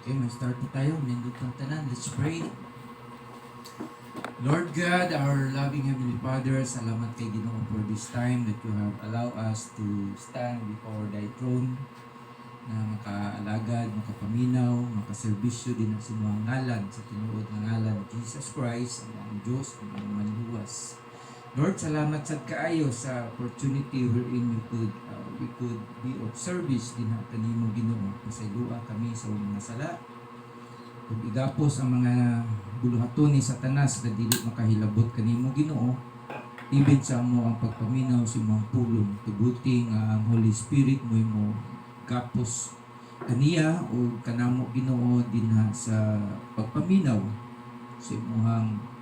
Okay, mag-start na tayo. Nindot ang tanan. Let's pray. Lord God, our loving Heavenly Father, salamat kay Ginoo for this time that you have allowed us to stand before Thy throne na makaalagad, makapaminaw, makaserbisyo din ang sinuang ngalan sa tinuod ng ngalan ni Jesus Christ, ang Diyos, ang manluwas. Lord, salamat sa kaayo sa opportunity wherein we could be of service din ang kanimo Ginoo. Pasayloa kami sa mga sala. Kung igapos ang mga buluhaton ni Satanas na dili makahilabot kanimo Ginoo, ibig sa mo ang pagpaminaw sa imong pulong. Tuguting ang Holy Spirit mo gapos kaniya o kanamo Ginoo din sa pagpaminaw sa imong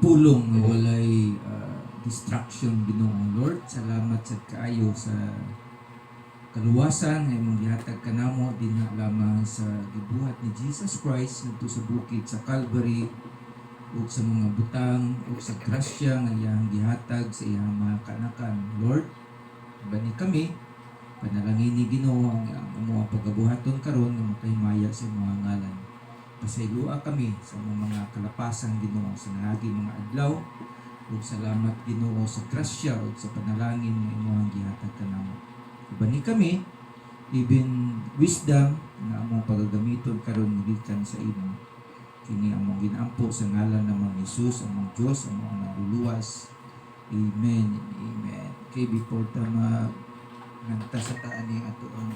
pulong na walay distraction Ginoo. Lord, salamat sa kaayo sa kaluwasan na imong gihatag kanamo din lamang sa gibuhat ni Jesus Christ ngadto sa bukid sa Calvary ug sa mga butang ug sa grasya nga iyang gihatag sa iyang mga kanakan. Lord, bani kami panalangin ni Ginoo ang among pagabuhaton karon nga makahimaya sa mga ngalan. Pasayloa kami sa mga kalapasan Ginoo sa naagi mga adlaw ug salamat Ginoo sa grasya ug sa panalangin nga imong gihatag kanamo. Bani kami even wisdom na among pagagamiton karon gikan sa imo. Kini among ginampo sa ngalan ng mga Hesus, among Dios, among naguluwas. Amen and amen. Okay, before ta nganta sa taan ni ato ang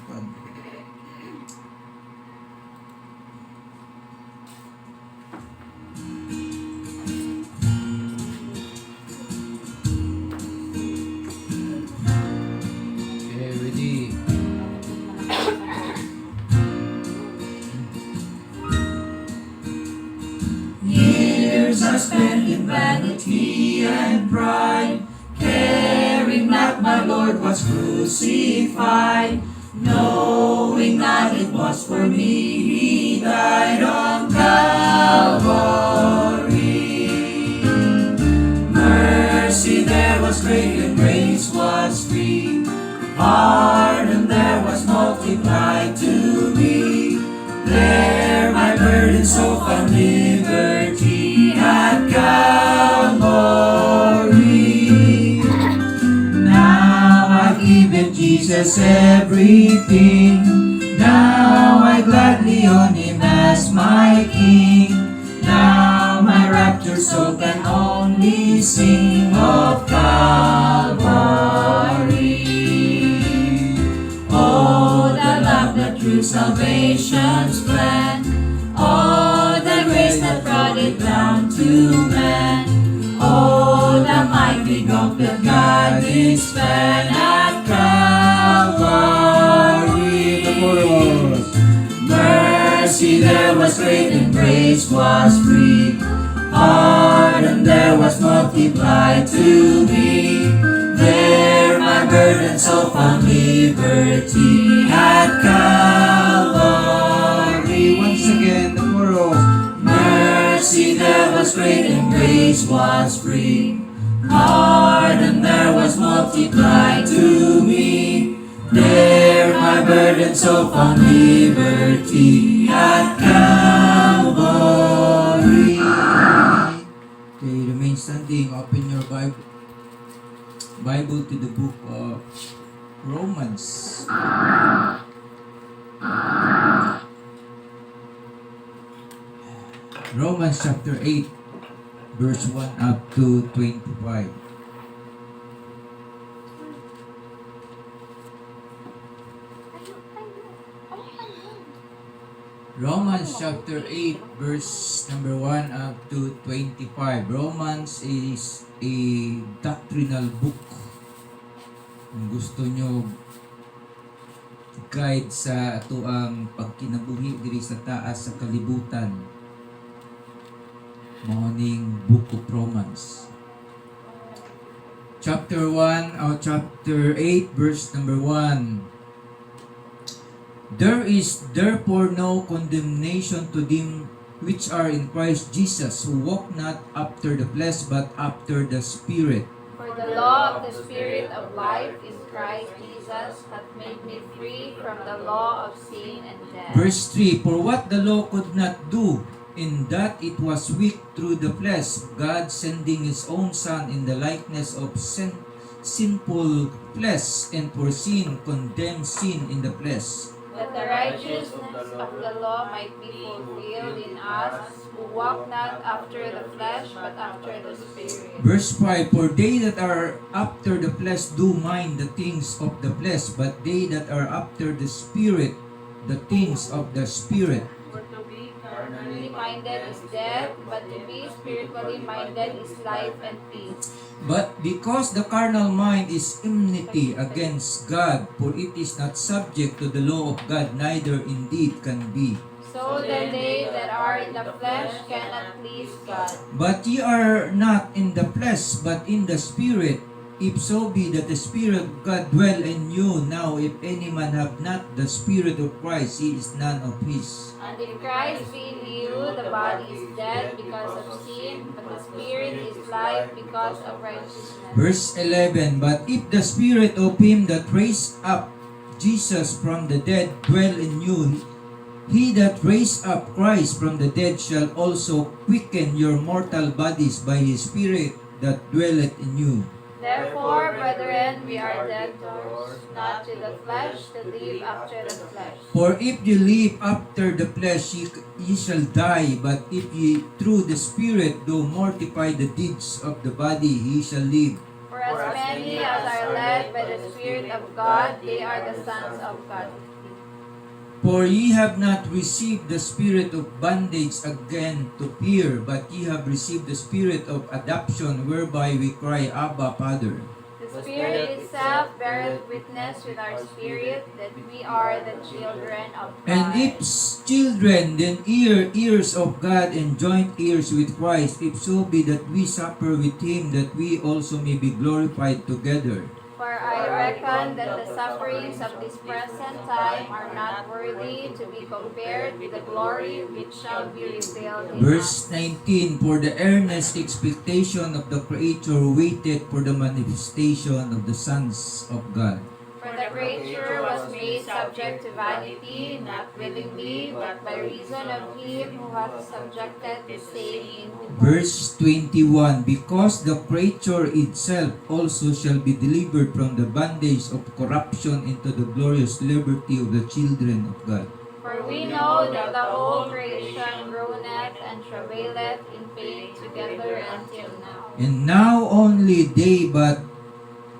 Spent in vanity and pride, caring not my Lord was crucified, knowing that it was for me He died on Calvary. Mercy there was great and grace was free, pardon there was multiplied to me, there my burden so found liberty at Calvary. Now I've given Jesus everything, now I gladly own Him as my King, now my raptured soul can only sing of Calvary. Oh, the love that through salvation's plan, oh, the grace that brought it down to man, oh, the mighty gulf that God span at Calvary. Mercy there was great and grace was free, pardon there was multiplied to me, there my burden so found liberty at Calvary. once again the chorus. Mercy there was great and grace was free, pardon there was multiplied to me, there my burden so found liberty at Calvary. Okay, remain standing. Open your Bible to the book of Romans. Romans chapter 8, verse 1 up to 25. Romans chapter 8, verse number 1 up to 25. Romans is a doctrinal book. Kung gusto nyo guide sa ato ang pagkinabuhi diri sa taas sa kalibutan, morning book of Romans. Chapter 1 or chapter 8, verse number 1. There is therefore no condemnation to them which are in Christ Jesus, who walk not after the flesh, but after the Spirit. For the law of the Spirit of life in Christ Jesus Jesus hath made me free from the law of sin and death. Verse 3, for what the law could not do, in that it was weak through the flesh, God sending his own Son in the likeness of sinful flesh, and for sin condemned sin in the flesh. That the righteousness of the law might be fulfilled in us, who walk not after the flesh, but after the Spirit. Verse 5, for they that are after the flesh do mind the things of the flesh, but they that are after the Spirit, the things of the Spirit. For to be carnally minded is death, but to be spiritually minded is life and peace. But because the carnal mind is enmity against God, for it is not subject to the law of God, neither indeed can be. So then they that are in the flesh cannot please God. But ye are not in the flesh, but in the Spirit, if so be that the Spirit of God dwell in you. Now if any man have not the Spirit of Christ, he is none of his. And if Christ be in you, the body is dead because of sin, but the Spirit is life because of righteousness. Verse 11, but if the Spirit of him that raised up Jesus from the dead dwell in you, he that raised up Christ from the dead shall also quicken your mortal bodies by his Spirit that dwelleth in you. Therefore, brethren, we are debtors, not to the flesh, to live after the flesh. For if ye live after the flesh, ye shall die. But if ye through the Spirit do mortify the deeds of the body, ye shall live. For as many as are led by the Spirit of God, they are the sons of God. For ye have not received the spirit of bondage again to fear, but ye have received the spirit of adoption, whereby we cry, Abba, Father. The Spirit itself beareth witness with our spirit that we are the children of God. And if children, then heirs of God and joint heirs with Christ, if so be that we suffer with him, that we also may be glorified together. For I reckon that the sufferings of this present time are not worthy to be compared with the glory which shall be revealed in Verse us. 19, for the earnest expectation of the creature waited for the manifestation of the sons of God. For the creature was made subject to vanity, not willingly, but by reason of him who hath subjected the same in hope. Verse 21, because the creature itself also shall be delivered from the bondage of corruption into the glorious liberty of the children of God. For we know that the whole creation groaneth and travaileth in pain together until now. And now only they, but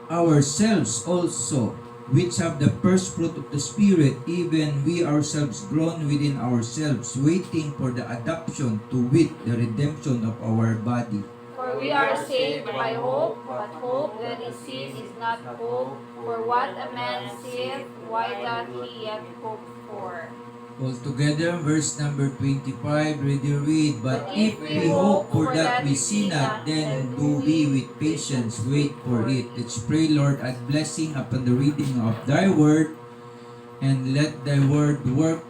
ourselves also, which have the first fruit of the Spirit, even we ourselves groan within ourselves, waiting for the adoption, to wit, the redemption of our body. For we are saved by hope, but hope that is seen is not hope. For what a man seeth, why doth he yet hope for? Altogether, verse number 25, ready read, but if we hope for that we see not, then do we with patience wait for it. Let's pray, Lord, add blessing upon the reading of Thy Word, and let Thy Word work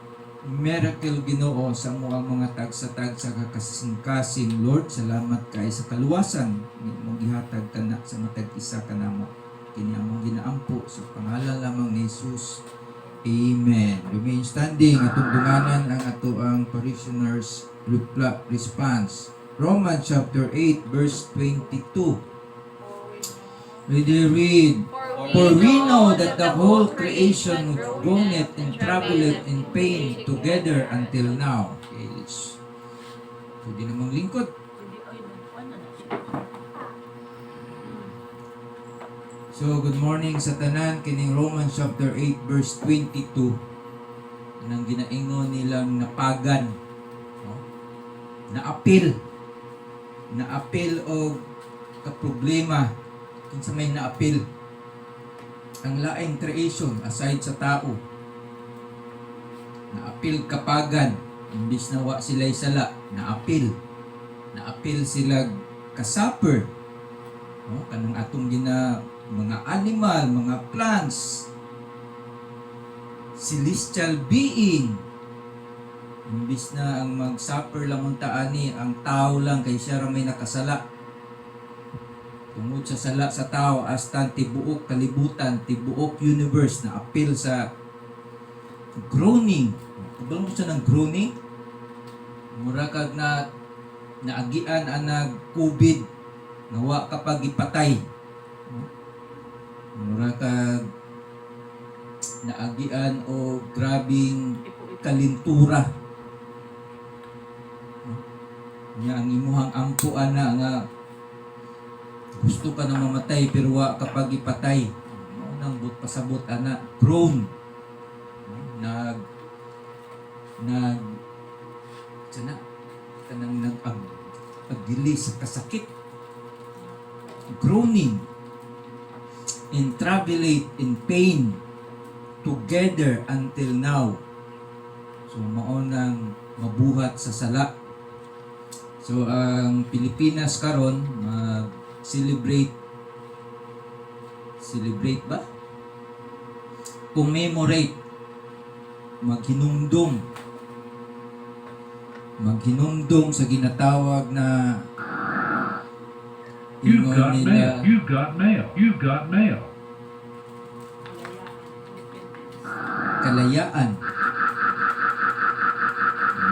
miracle, Ginoo, sa mga tagsa-tagsa kakasing-kasing. Lord, salamat kay sa kaluwasan mong gihatag kana sa matag isa kanamo. Kini among ginaampo sa pangalan lamang ni Jesus. Amen. Remain standing. Atong dunganan ang ato ang parishioners response. Romans chapter 8 verse 22. Ready read. For we know that the whole creation groaneth and troubleth in pain together until now. Okay, let's pwede namang lingkod. So, good morning sa tanan. Kining Romans chapter 8 verse 22. Anong ginaingon nilang napagan. No? Naapil. Naapil o kaproblema. Kinsa may naapil. Ang laing creation aside sa tao. Naapil kapagan. Imbis na wa sila'y sala. Naapil. Naapil sila kasupper. No? Kanang atong mga animal, mga plants, celestial being. Imbis na ang mag-suffer lang unta ani, ang tao lang kay siya ra may nakasala. tungod sa sala sa tao hasta tibuok kalibutan, tibuok universe na apil sa groaning. Kabalo mo siya ng groaning? Mura kag na naagian ang nag-COVID, nawa kapag ipatay. Mura kag naagian o grabing kalintura. Nya ang imuhang ampo ana nga gusto ka na mamatay pero wa kapag ipatay. Mao nang but pasabot ana groan. Nag sana kanang agili sa kasakit, groaning, intravilate in pain together until now. So mao nang mabuhat sa sala. So ang Pilipinas karon mag-celebrate ba? Commemorate, maghinumdum sa ginatawag na You've got ingon mail. nila You've got mail. You've got mail. kalayaan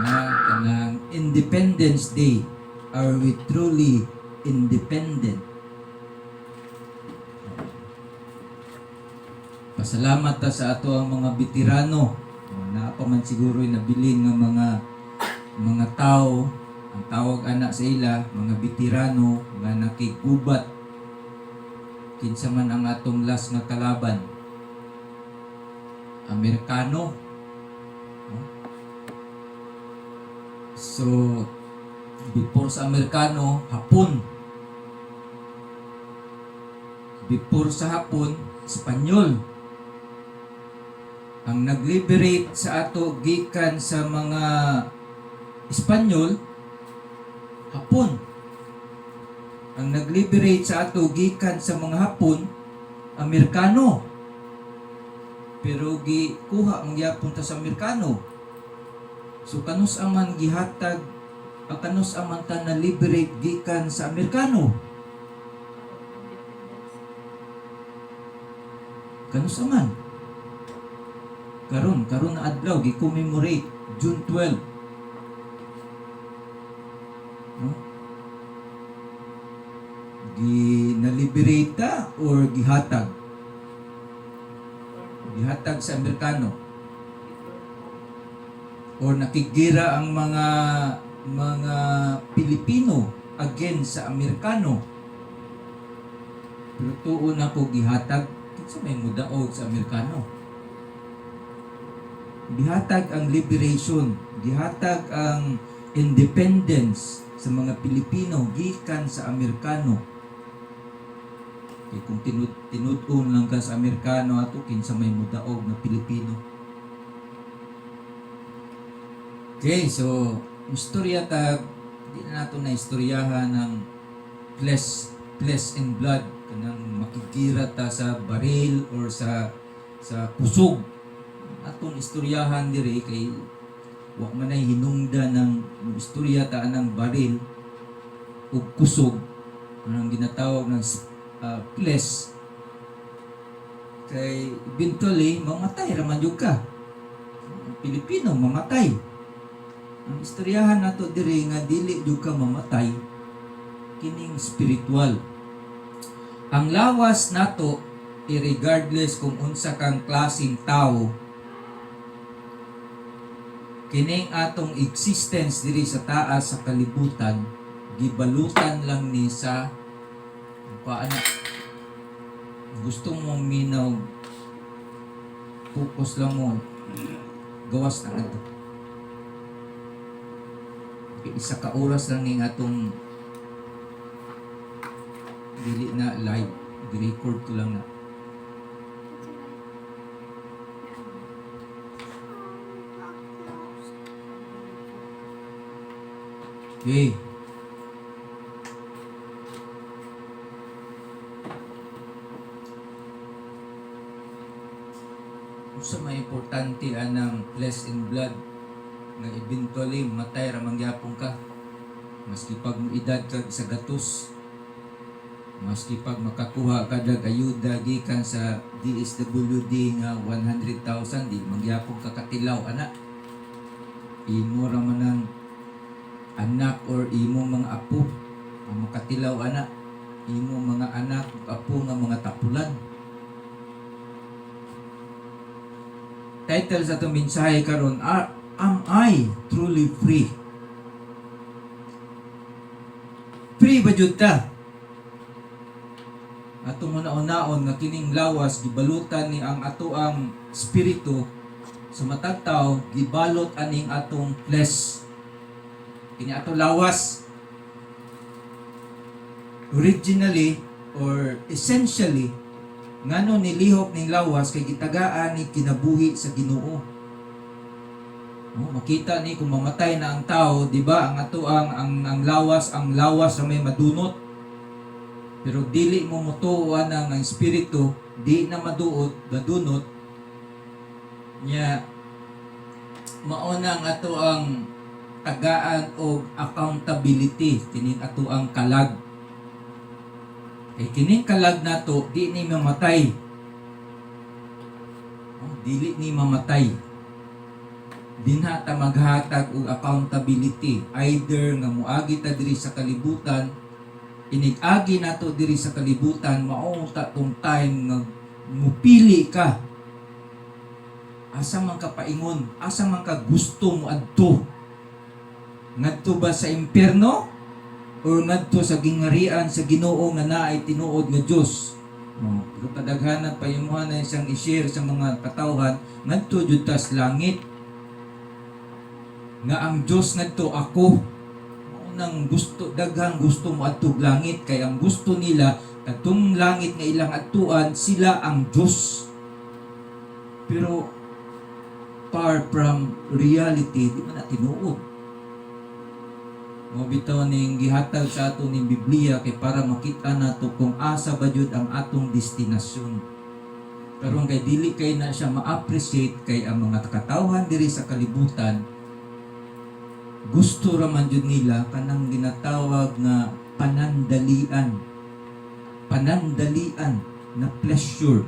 na kanang Independence Day. Are we truly independent? Pasalamat ta sa ato ang mga veterano na pa man siguro'y nabilin ng mga tao, ang tawag anak sa ila, mga veterano nga nakigubat kinsa man ang atong last nga kalaban, Amerikano. So before sa Amerikano, Hapon. Before sa Hapon, Espanyol. Ang nag-liberate sa ato gikan sa mga Espanyol, Hapon. Ang nag-liberate sa ato gikan sa mga Hapon, Amerikano. Pero gikuha ang gyapon ta sa Amerikano. So kanus aman gihatag, kanus aman ta na liberate gikan sa Amerikano. Kanus aman. Karon na adlaw gi-commemorate June 12. No? Na-liberate ta or gihatag? Gihatag sa Amerikano. Or nakigira ang mga Pilipino against sa Amerikano. Pero tuon ako gihatag sa may mudaog sa Amerikano. Gihatag ang liberation, gihatag ang independence sa mga Pilipino gikan sa Amerikano. Kung tinud-on lang ka sa Amerikano ato kinsa may mudaog na Pilipino. Okay, so istorya tag di na nato na istoryahan ng flesh and blood kanang makigira ta sa baril or sa kusog. Aton istoryahan diri kay wa man ay hinungdan ng istorya ta ng baril ug kusog anong ginatawag ng flesh kay eventually mamatay raman jud ka. Ang Pilipino mamatay. Ang istoryahan nato diri nga dili jud ka mamatay kining spiritual. Ang lawas nato regardless kung unsa kang klaseng tao, kining atong existence diri sa taas sa kalibutan gibalutan lang ni sa paano gusto mo minaw focus lang mo gawas na ato. Isa ka oras lang ning atong dili na live, i-record ko lang na. Okay. Sa may importante anang flesh and blood nga eventually matay ra mangyapon ka maski pag edad ka sa gatos Maski pag makakuha ka dag ayuda gikan sa DSWD nga 100,000 di magyapon ka katilaw ana. Imo ra man ang anak or imo mga apo ang makatilaw ana. Imo mga anak ug apo nga mga tapulan. Title sa itong mensahe karon, Am I Truly Free? Free ba jud ta? Atong una-unaon nga kining lawas gibalutan ni ang ato ang espiritu sa matag tawo gibalot aning atong flesh. Kini ato lawas originally or essentially ngano nilihok ning lawas kay gitagaan ni kinabuhi sa Ginoo. Makita ni kung mamatay na ang tao, di ba? Ang ato ang lawas sa may madunot. Pero dili mo mutuan ang espiritu, di na madunot nya mauna ang ato ang tagaan o accountability kining ato ang kalag. Kay kining kalag nato di ni mamatay. Dili ni mamatay. Dinha ta maghatag og accountability either nga moagi ta diri sa kalibutan, inigagi nato diri sa kalibutan, mao ta tong time nga mupili ka. Asa man ka paingon, asa man ka gusto mo adto. Ngadto ba sa impierno o ngadto sa gingarian sa Ginoo nga naay tinuod nga Dios? Pero kadaghanan pa imuha na isang i-share sa mga katawhan ngadto jud ta sa langit. Nga ang Dios ngadto ako. Nang gusto daghang gusto mo adtog langit kay ang gusto nila kadtong langit nga ilang adtuan sila ang Dios. Pero far from reality di man na tinuod. Mo bitaw ning gihatag sa ato ning Biblia kay para makita nato kung asa ba jud ang atong destinasyon. Karon kay dili kay na siya ma-appreciate kay ang mga katawhan diri sa kalibutan gusto raman jud nila kanang ginatawag nga panandalian na pleasure.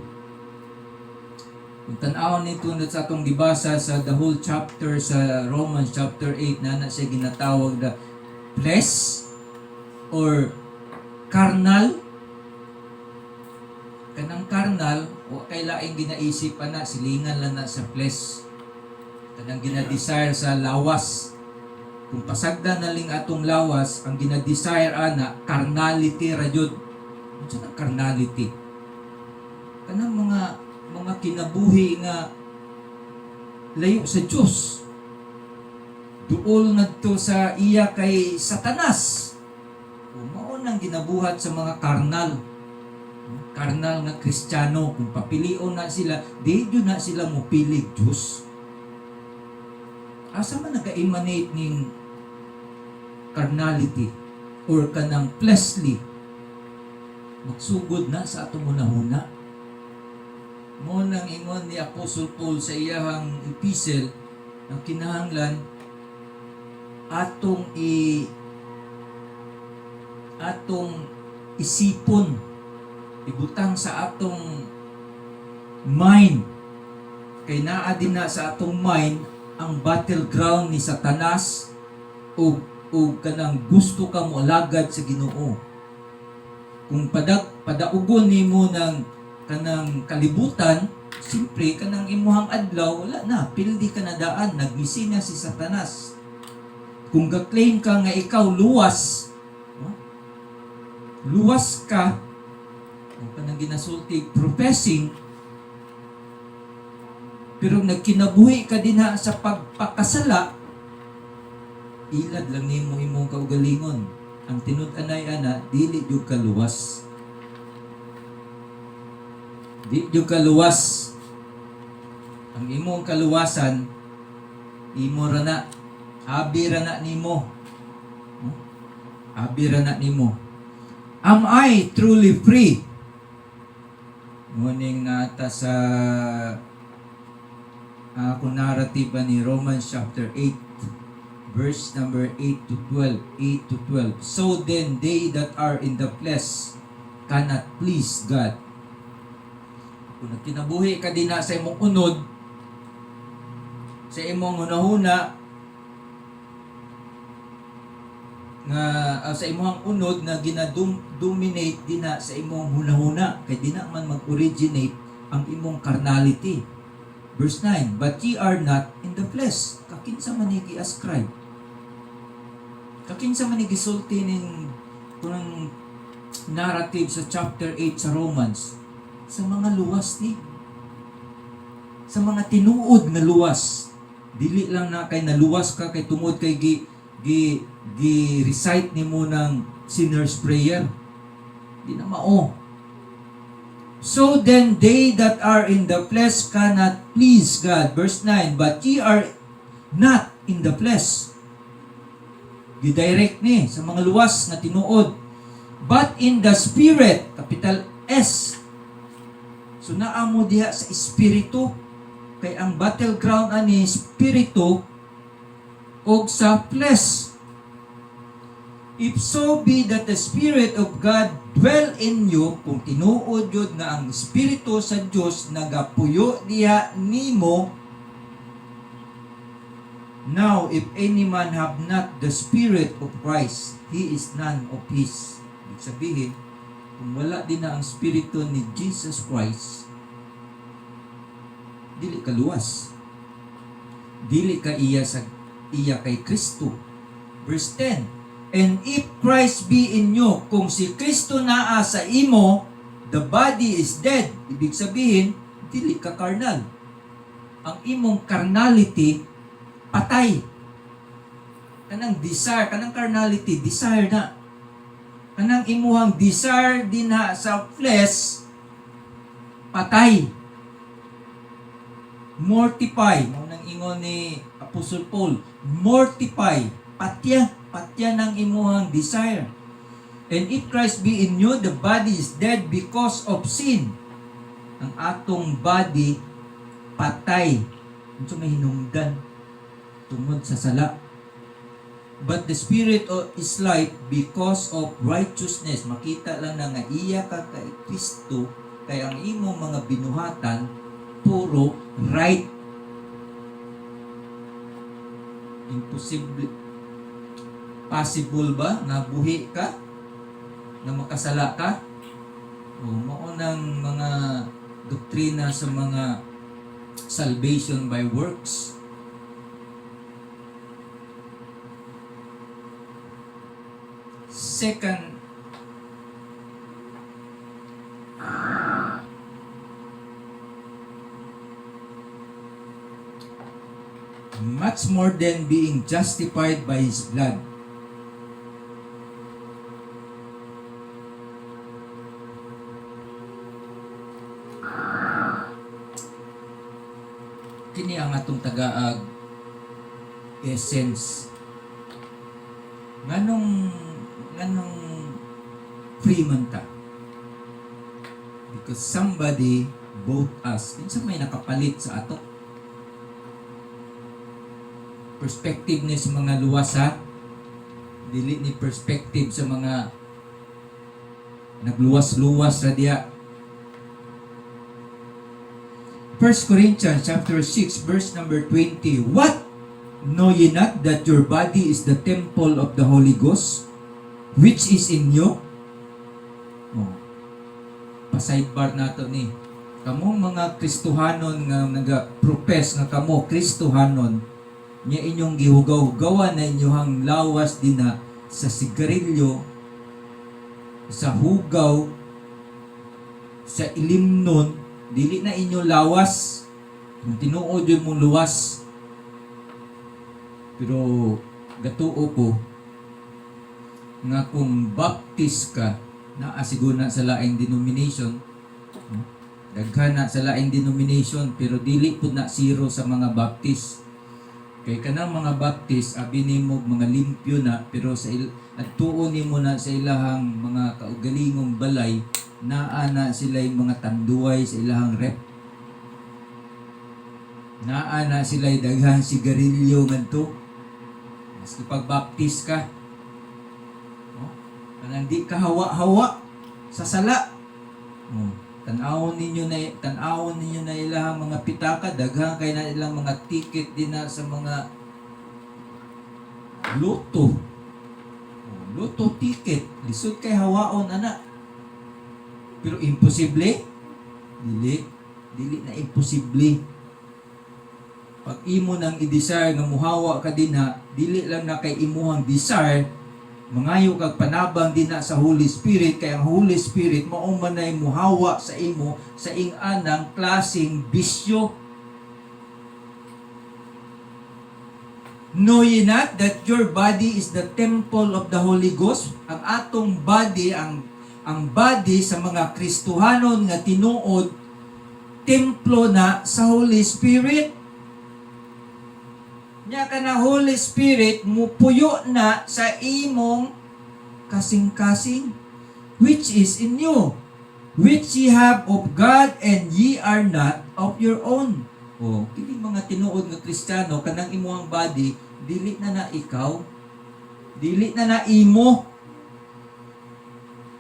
Kung tan-awon nito sa atong gibasa sa the whole chapter sa Romans chapter 8 na siya ginatawag na flesh or carnal. Kanang carnal o kay laing ginaisip pa na silingan lang na sa flesh. Kanang ginadesire sa lawas. Kung pasagda na ling atong lawas, ang ginadesire ana, carnality ra jud. Ano ang carnality? Kanang mga kinabuhi nga layo sa Dios. Duol ngadto sa iya kay Satanas. Mao nang ginabuhat sa mga karnal nga Kristiyano. Kung papilion na sila, di jud na sila mopili Dios. Asa man naga-emanate ning carnality or kanang fleshly? Magsugod na sa atong hunahuna. Mo nang ingon ni Apostle Paul sa iyang epistle ang kinahanglan atong isipon, ibutang sa atong mind. Kay naa din na sa atong mind ang battleground ni Satanas o kanang gusto ka mo alagad sa Ginoo. Kung padaugon nimo ng kanang kalibutan, simpre kanang imuhang adlaw wala na, pildi ka na daan, nagmisi na si Satanas. Kung ga-claim ka nga ikaw luwas, luwas ka, o kanang ginasulti professing, pero nagkinabuhi ka din ha sa pagpakasala, ilad lang nimo imong kaugalingon. Ang tinud-anay ana, dili jud ka luwas. Di jud ka luwas. Ang imong kaluwasan, imo ra na, abi ra na nimo. Abi ra na nimo. Am I truly free? Muning nata sa kung narrative ni Romans chapter 8 verse number 8 to 12. So then they that are in the flesh cannot please God. Kung nagkinabuhi ka din na sa imong unod, sa imong hunahuna, nga sa imong unod na gina-dominate din na sa imong hunahuna, kay di na man mag-originate ang imong carnality. Verse 9, but ye are not in the flesh. Kakinsa man ni gi-ascribe? Kakinsa man ni gisulti ning kunang narrative sa chapter 8 sa Romans? Sa mga luwas ni. Sa mga tinuod nga luwas. Dili lang na kay naluwas ka kay tungod kay recite nimo ng sinner's prayer. Di na mao. So then they that are in the flesh cannot please God. Verse 9, but ye are not in the flesh. Gidirect ni sa mga luwas na tinuod. But in the Spirit, capital S. So naamo diha sa Espiritu. Kay ang battleground ani Espiritu o sa flesh. If so be that the Spirit of God dwell in you, kung tinuod yun nga ang Espiritu sa Diyos nagapuyo diha nimo. Now, if any man have not the Spirit of Christ, he is none of his. Ibig sabihin, kung wala din na ang Espiritu ni Jesus Christ, dili ka luwas. Dili ka iya kay Kristo. Verse 10, and if Christ be in you, kung si Kristo naa sa imo, the body is dead. Ibig sabihin, dili ka carnal. Ang imong carnality, patay. Kanang desire, kanang carnality, desire na. Kanang imuhang desire din na sa flesh, patay. Mortify. Nang ingon ni Apostle Paul, mortify. Patya ng imuhang desire. And if Christ be in you, the body is dead because of sin. Ang atong body, patay. Ito may hinungdan. Tungod sa sala. But the Spirit is life because of righteousness. Makita lang na nga iya ka kay Kristo, kay ang imong mga binuhatan, puro right. Imposible. Possible ba na buhi ka? Na makasala ka? O maunang mga doktrina sa mga salvation by works. Second, much more than being justified by His blood. Kini ang atong tagaag essence. Nganong free man ta? Because somebody bought us. Kinsa may nakapalit sa ato? Perspective ni sa mga luwasa, dili ni perspective sa mga nagluwas-luwas ra diha. 1 Corinthians chapter 6 verse number 20. What? Know ye not that your body is the temple of the Holy Ghost, which is in you? Oh. Pa-sidebar nato ni. Kamong mga Kristohanon nga naga-profess nga kamo Kristohanon, nya inyong gihugaw-gawa na inyong lawas din na sa sigarilyo, sa hugaw, sa ilimnon, dili na inyo lawas. Kung tinuod yun mong luwas. Pero gatuo ko nga kung baptist ka na asiguna sa laing denomination, daghan na sa laing denomination, pero dili pud na zero sa mga baptist. Kay kanang mga baptist abi nimo mga limpyo na, pero sa adtuon nimo na sa ilahang mga kaugalingong balay, naa na sila yung mga tanduay sa ilahang rep. Naa na sila yung daghang sigarilyo ngadto. Maski pag baptist ka, kanang di ka hawa-hawa, sa sala. Oh, tanawon ninyo na ilang mga pitaka, daghang kay na ilang mga ticket din na sa mga loto. Oh, loto ticket, lisod kay hawaon ana. Pero imposible? Dili na imposible. Pag imo nang i-desire nga muhawa ka din ha, dili lang na kay imuhang desire, mangayo kag panabang din na sa Holy Spirit, kay ang Holy Spirit mao man nay muhawa sa imo sa ing-anang klaseng bisyo. Know ye not that your body is the temple of the Holy Ghost? Ang atong body, ang body sa mga Kristohanon nga tinuod, templo na sa Holy Spirit. Nya ka na Holy Spirit mupuyo na sa imong kasing-kasing, which is in you, which ye have of God, and ye are not of your own. O, kini mga tinuod nga Kristiyano, kanang imuhang body, dili na ikaw, dili na imo,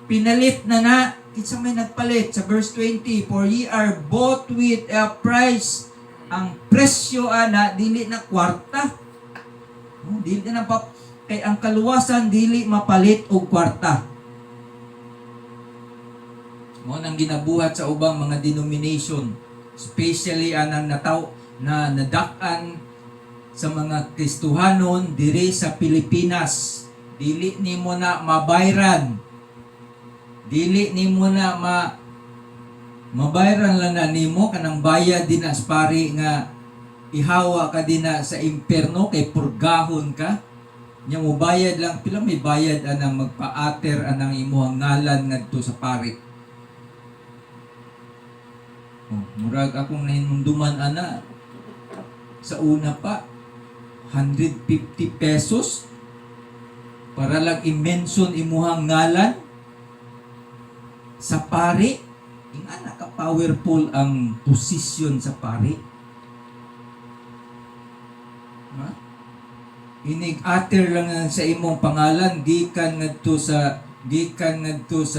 pinalit na. Kinsa may nagpalit sa verse 20, for ye are bought with a price. Ang presyo ana dili na kwarta. Dili na kay ang kaluwasan dili mapalit og kwarta. Mo nang ginabuhat sa ubang mga denomination, especially anang na nadak-an sa mga Kristohanon diri sa Pilipinas. Dili nimo na mabayran. Dili nimo na mabayaran lang na nimo kanang bayad din as pari nga ihawa ka din na sa impierno kay purgahon ka. Nya mo bayad lang pila may bayad anang magpaater anang imong ngalan ngadto sa pari. Oh, murag akong nahinumduman ana sa una pa 150 pesos para lang i-mention imuhang ngalan sa pari. Ingana ka powerful ang posisyon sa pari. Ha? Inig-ater lang sa imong pangalan gikan ngadto sa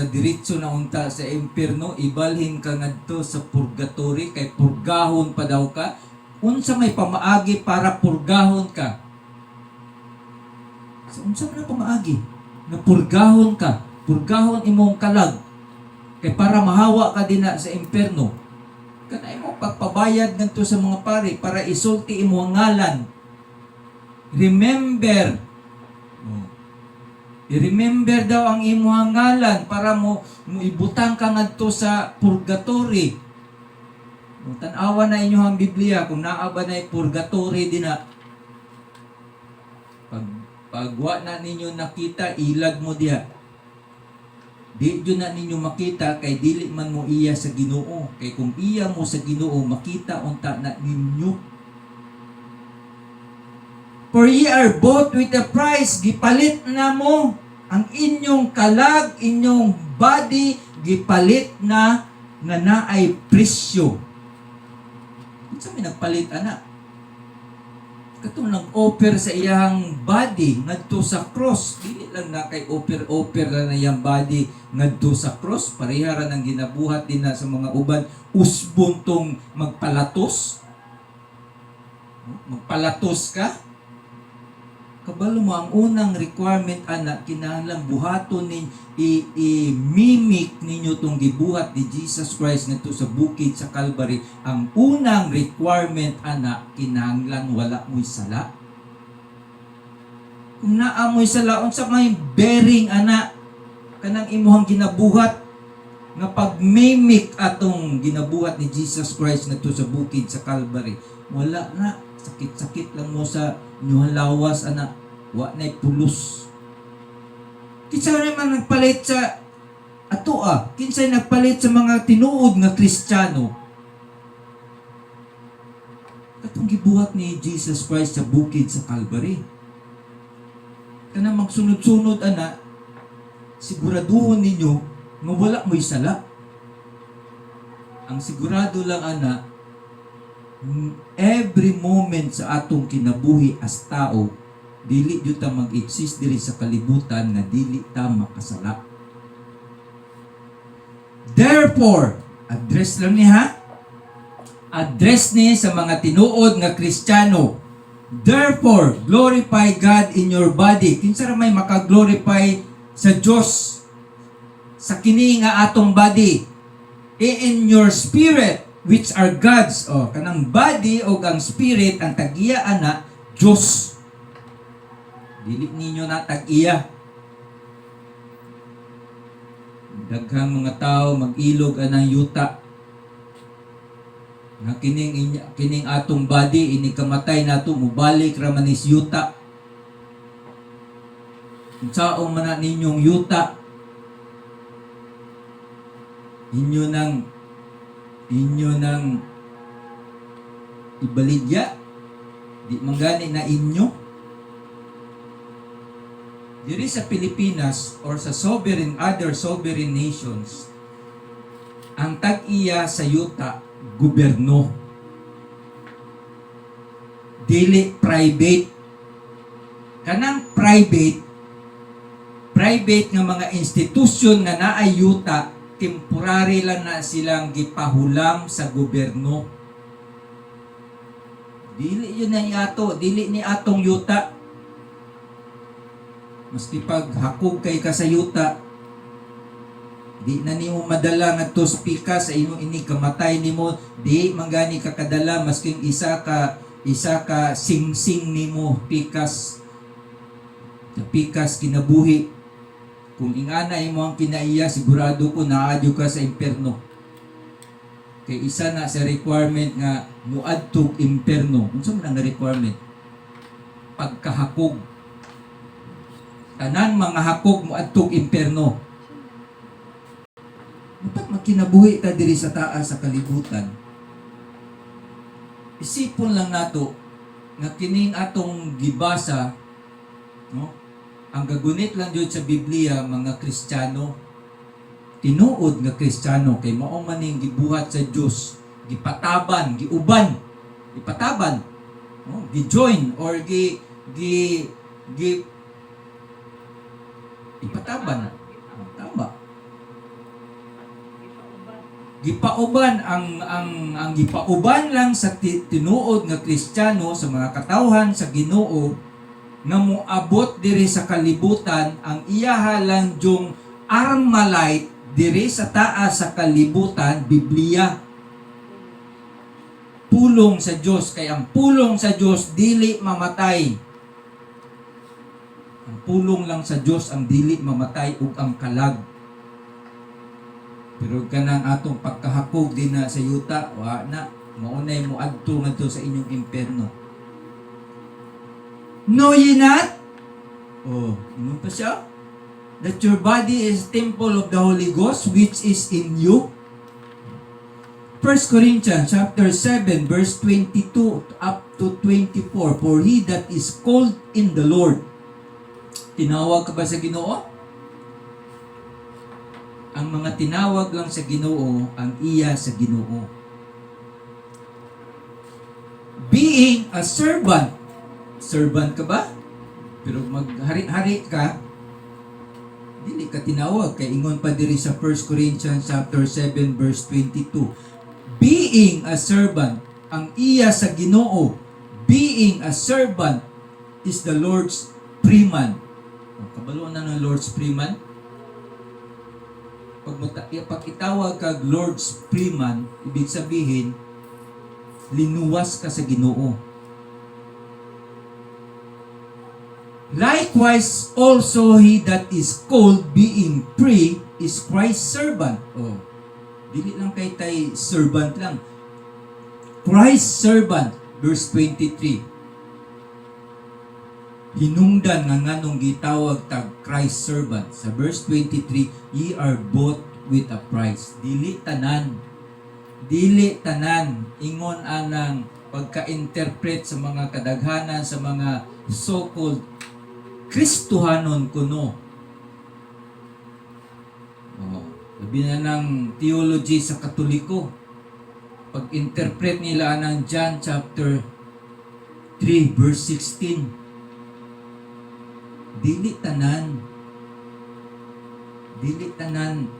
diretso na unta sa impierno, ibalhin ka ngadto sa purgatory kay purgahon pa daw ka. Unsa may pamaagi para purgahon ka? So, unsa man ang pamaagi? Na purgahon ka, purgahon imong kalag. Kay para mahawa ka din na sa impierno. Kanay mo pagpabayad ngadto sa mga pari para isulti imo ang ngalan. Remember. I-remember daw ang imo ang ngalan para mo ibutang ka ngadto sa purgatory. Tan-awa na inyo ang Biblia kung naa ba na purgatory din na. Pagwa na ninyo nakita, ilag mo diha. Di yun na ninyo makita kay dili man mo iya sa Ginoo. Kay kung iya mo sa Ginoo, makita unta na ninyo. For ye are bought with a price. Gipalit na mo ang inyong kalag, inyong body, gipalit na nga naay presyo. Unsa may nagpalit ana? Katong nag-offer sa iyang body ngadto sa cross, dili lang na kay offer lang na iyang body ngadto sa cross, pareha ra nang ginabuhat din na sa mga uban usbon tong magpalatos. Magpalatos ka. Kabalo mo ang unang requirement ana kinahanglan buhaton nin i-mimic ninyo tong gibuhat ni Jesus Christ ngadto sa bukid sa Calvary. Ang unang requirement ana kinahanglan wala mo'y sala. Kung naa mo'y sala unsa may bearing ana kanang imuhang ginabuhat nga pag-mimic atong ginabuhat ni Jesus Christ ngadto sa bukid sa Calvary. Wala na, sakit-sakit lang mo sa inyong lawas ana, wa na'y pulos. Kinsa naman nagpalit sa kinsay nagpalit sa mga tinuod nga Kristiyano? Katong gibuhat ni Jesus Christ sa bukid sa Calvary. Kana magsunod-sunod ana, siguraduhon ninyo nga wala mo'y sala. Ang sigurado lang ana, every moment sa atong kinabuhi as tao, dili jud ta mag-exist diri sa kalibutan nga dili ta makasala. Therefore, address lang ni ha? Address ni sa mga tinuod nga Kristiyano. Therefore, glorify God in your body. Kinsa ra may maka-glorify sa Dios sa kini nga atong body. In your spirit, which are God's. O, kanang body o ang spirit, ang tag-iya ana, Dios. Dili ninyo na tag-iya. Daghang mga tao mag-ilog anang yuta. Nga kining atong body ini kamatay nato mubalik ra man is yuta. Unsaon man na ninyong yuta? Inyo nang ibaligya. Di manggani na inyo. Diri sa Pilipinas or sa other sovereign nations, ang tag-iya sa yuta gobyerno. Dili private. Kanang private nga mga institusyon nga naay yuta, temporary lang na silang gipahulam sa gobyerno. Dili yun na ato, dili ni atong yuta. Maski pag hakog kay ka sa yuta, di na nimo madala ngadto sa pikas sa imo ini kamatay nimo, di manggani ka kadala masking isa ka sing-sing nimo pikas kinabuhi. Kung ingana imo ang kinaiya, sigurado ko naadyo ka sa impierno. Kay isa na sa requirement nga muadtog impierno. Unsa man ang requirement? Pagkahakog. Tanan mga hakog muadtog impierno. Dapat magkinabuhi ta diri sa taas sa kalibutan. Isipon lang nato nga kining atong gibasa, no? Ang gagunit lang jud sa Biblia mga Kristiyano, tinuod nga Kristiyano kay mao man ning gibuhat sa Dios, gipataban, ipataban, no? Gi-join or ipataban. Tama. Gipauban ang gipauban lang sa tinuod nga Kristiyano sa mga katawhan sa Ginoo nga moabot diri sa kalibutan, ang iyaha lang jung armalite diri sa taas sa kalibutan, Biblia. Pulong sa Dios, kay ang pulong sa Dios dili mamatay. Ang pulong lang sa Dios ang dili mamatay ug ang kalag. Pero kanang atong pagkahakog din na sa yuta, wa na maunay mo adto ngadto sa inyong impierno. Know ye not? Oh, ingon pa siya? That your body is temple of the Holy Ghost which is in you. 1 Corinthians chapter 7 verse 22 up to 24. For he that is called in the Lord. Tinawag ka ba sa Ginoo? Ang mga tinawag lang sa Ginoo, ang iya sa Ginoo. Being a servant. Servant ka ba? Pero maghari-hari ka, dili ka tinawag. Kay ingon pa diri sa 1 Corinthians chapter 7 verse 22. Being a servant, ang iya sa Ginoo. Being a servant is the Lord's freeman. Kabalo na ng Lord's freeman? Pag itawag kag Lord's freeman, ibig sabihin, linuwas ka sa Ginoo. Likewise, also he that is called being free is Christ's servant. Oh, dili lang kay tay servant lang. Christ's servant, verse 23. Hinungdan nga nganong gitawag tag Christ's servant. Sa verse 23, ye are bought with a price. Dili tanan. Ingon anang pagka-interpret sa mga kadaghanan sa mga so-called Kristohanon kuno. Sabi na ng theology sa Katoliko. Pag-interpret nila ng John chapter 3 verse 16. Dili tanan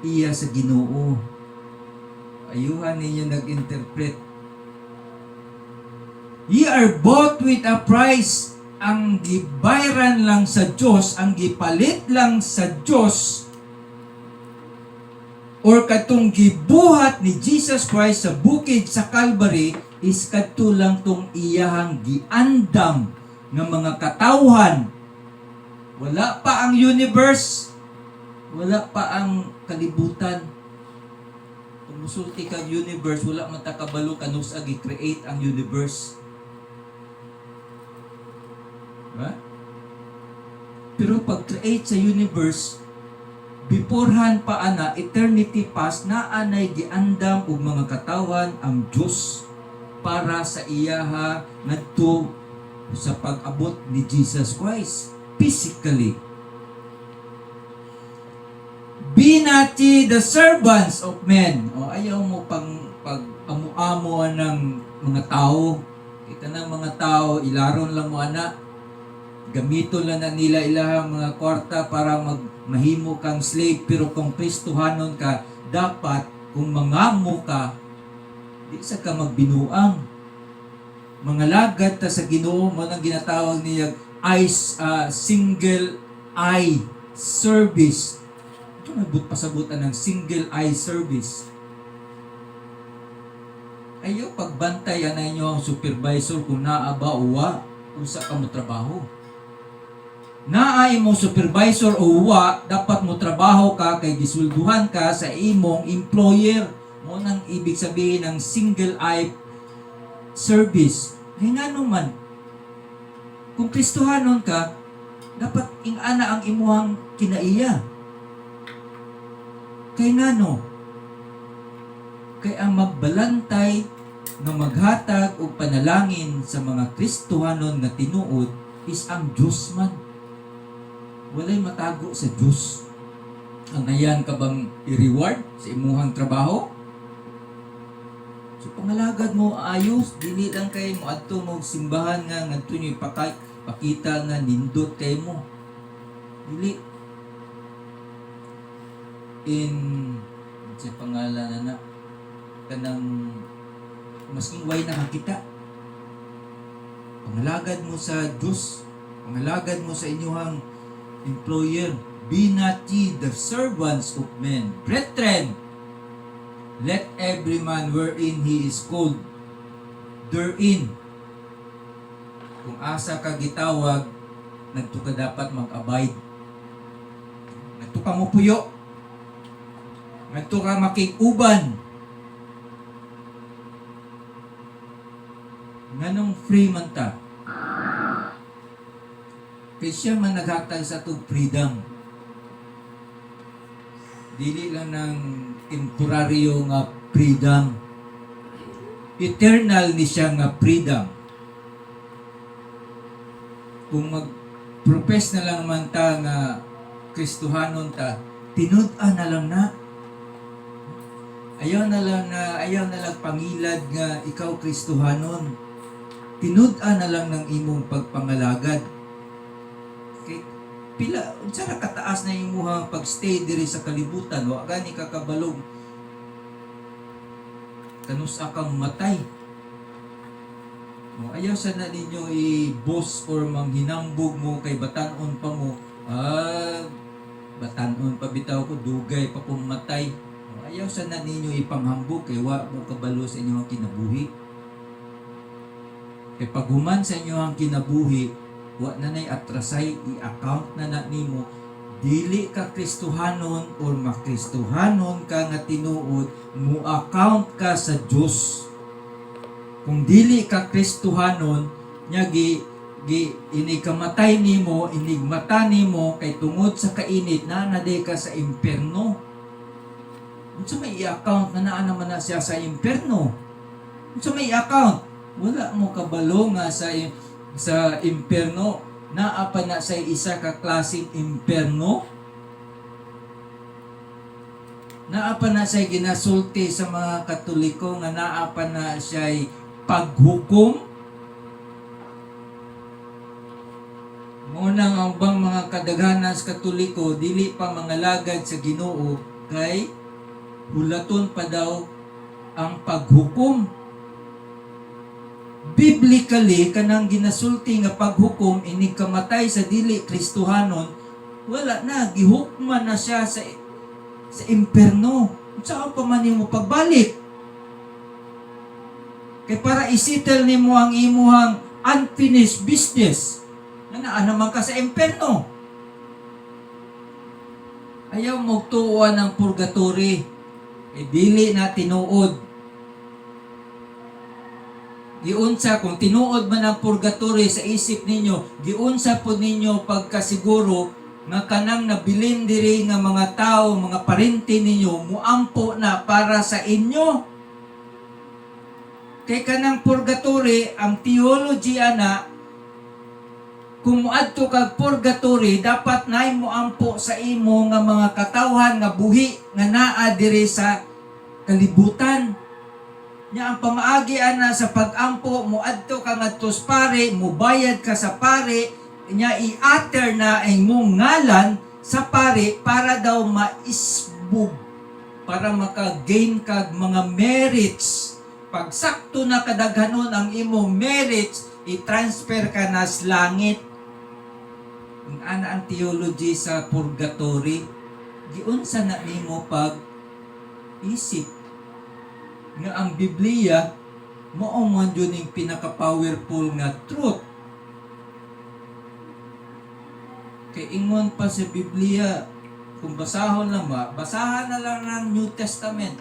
iya sa Ginoo. Ayuhan ninyo nag-interpret. Ye are bought with a price. Ang gibayran lang sa Diyos, ang gipalit lang sa Diyos, or katong gibuhat ni Jesus Christ sa bukid sa Calvary is kadto lang tong iyahang giandam ng mga katawhan. Wala pa ang universe, wala pa ang kalibutan. Kung musulti kang universe, wala man ta kabalo kanus agi create ang universe. Diba? Pero pag-create sa universe, beforehand pa ana, eternity past, na anay giandam og mga katawan ang Diyos para sa iyaha ngadto sa pag-abot ni Jesus Christ physically. Be not ye the servants of men. O ayaw mo pag amu-amo ng mga tao. Kita ng mga tao, ilaron lang mo ana. Gamiton lang na nila ilahang mga kwarta para mahimo kang slave, pero kung Kristohanon ka, dapat kung mangamo ka, di sa ka magbinuang. Mga lagad ta sa Ginoo mo nang ginatawag niya single eye service. Ito nagbut pasabutan ng single eye service. Ayaw pagbantayan na inyo ang supervisor kung naa ba o wa, kung sa ka mo trabaho. Naay mo supervisor o wa, dapat mo trabaho ka kay gisulduhan ka sa imong employer. Mo nang ibig sabihin ng single eye service. Kaya nga naman, kung Kristohanon ka, dapat ingana ang imuhang kinaiya. Kaya nga no, kaya ang magbalantay nga maghatag o panalangin sa mga Kristohanon nga tinuod is ang Diyos man. Walay matago sa Diyos. Ang ayan ka bang i-reward sa imuhang trabaho? So pangalagad mo ayos, dili lang kay mo adto mo simbahan nga ngadto niyo pakita nga nindot kay mo. Dili in sa pangalan na kanang masking way nakakita. Pangalagad mo sa Diyos, pangalagad mo sa inyong employer. Be not ye the servants of men. Brethren, let every man wherein he is called therein. Kung asa ka gitawag, nagto ka dapat mag-abide. Nagto ka mo puyo. Nagto ka makikuban. Nganong free man ta? Kaya siya man naghatag sa itong freedom. Dili lang ng temporaryo nga freedom. Eternal ni siya nga freedom. Kung mag-profess na lang man ta nga Kristohanon ta, tinud-an na lang na. Ayaw na lang pangilad nga ikaw Kristohanon. Tinud-an na lang ng imong pagpangalagad. Pila unsara kataas na imuhang pagstay diri sa kalibutan, wa gani ka kabalog kanusa kang matay. Ayaw sana ninyo i-boss or manghinambog mo kay batanon pa mo. Batanon pa bitaw ko, dugay pa kong matay. Ayaw sana ninyo ipanghambog kay wa mo kabalo sa inyong kinabuhi. Kay paghuman sa inyong kinabuhi, wa na nay atrasay, i-account na nimo, dili ka Kristohanon or makristohanon ka nga tinuod, mu-account ka sa Diyos. Kung dili ka Kristohanon, nya inikamatay nimo, inigmata nimo, kay tungod sa kainit, naanaday ka sa impyerno. Unsa may i-account na naman na siya sa impyerno? Unsa may i-account? Wala mo kabalo nga sa impyerno, naapa na sa isa ka klaseng impyerno, naapa na siya ginasulti sa mga Katoliko, nga naapa na siya paghukom. Munang ang bang mga kadaghanan sa Katoliko dili pa mangalagad sa Ginoo kay hulaton pa daw ang paghukom. Biblically, kanang ginasulti nga paghukom, inig kamatay sa dili Kristohanon, wala na, gihukman na siya sa imperno. Saan pa man mo pagbalik? Kay para isettle nimo ang imuhang unfinished business. Naa naman ka sa imperno. Ayaw mo tuwa ng purgatory. Dili na tinuod. Giunsa, kung tinuod man ang purgatory sa isip ninyo, giunsa po ninyo pagkasiguro nga kanang nabilin diri nga mga tao, mga parente ninyo, muampo na para sa inyo. Kay kanang purgatory, ang theology ana, kung muadto kag purgatory, dapat nay muampo sa imo nga mga katawhan nga buhi nga naa diri sa kalibutan. Nya ang pamaagi ana sa pag-ampo, muadto ka ngadto sa pare, mubayad ka sa pare, nya i-utter na ang imong ngalan sa pare para daw maisbog, para maka-gain kag mga merits. Pag sakto na kadaghanon ang imong merits, i-transfer ka na sa langit. Ang ana ang theology sa purgatory, giunsa na nimo pag isip nga ang Biblia mao man yun yung pinaka-powerful nga truth. Kay ingon pa sa Biblia, kung basahon lang ba, basahan na lang ng New Testament.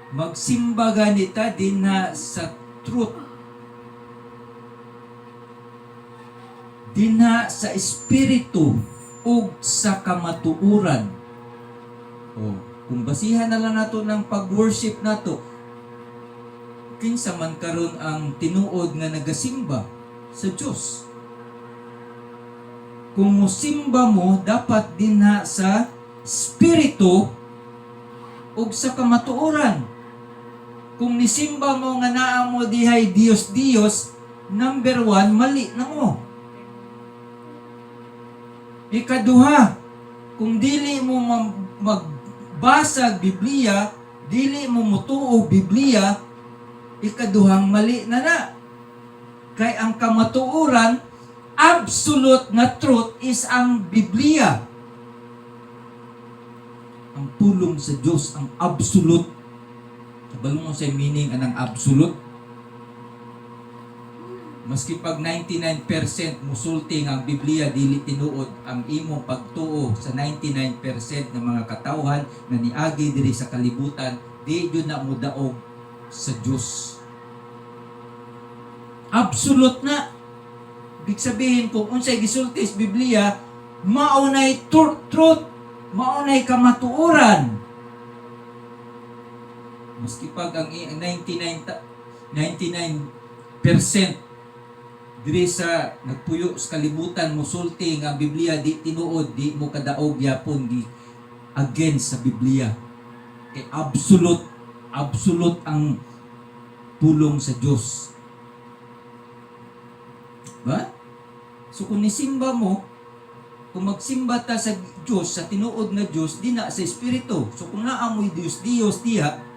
Magsimba ganita din na sa truth. Dinha sa espiritu ug sa kamatuoran. Kung basihan na lang nato ng pag-worship nato, kinsa man karon ang tinuod nga nagasimba sa Dios. Kung musimba mo, dapat dinha sa espiritu ug sa kamatuoran. Kung nisimba mo nga naa mo dihay Dios, number 1, mali na mo. Ikaduha, kung dili mo magbasa Biblia, dili mo mutuo Biblia, ikaduhang mali na. Kay ang kamatuoran, absolute na truth is ang Biblia. Ang pulong sa Diyos, ang absolute. Kabalo mo sa meaning anang absolute. Maski pag 99% musulti nga ang Biblia dili tinuod, ang imong pagtuo sa 99% ng mga katawhan na niagi diri sa kalibutan, di yun na mudaog sa Diyos. Absolute na. Ibig sabihin, kung unsay gisulti sa Biblia, maunay truth, maunay kamatuoran. Maski pag ang 99% diri sa nagpuyo sa kalibutan musulti nga Biblia di tinuod, di mo kadaog yapon di against sa Biblia. Kay absolute ang pulong sa Dios. Ba? So kung nisimba mo, kung magsimba ta sa Dios, sa tinuod nga Dios, di na sa espiritu. So kung naamoy Dios diha,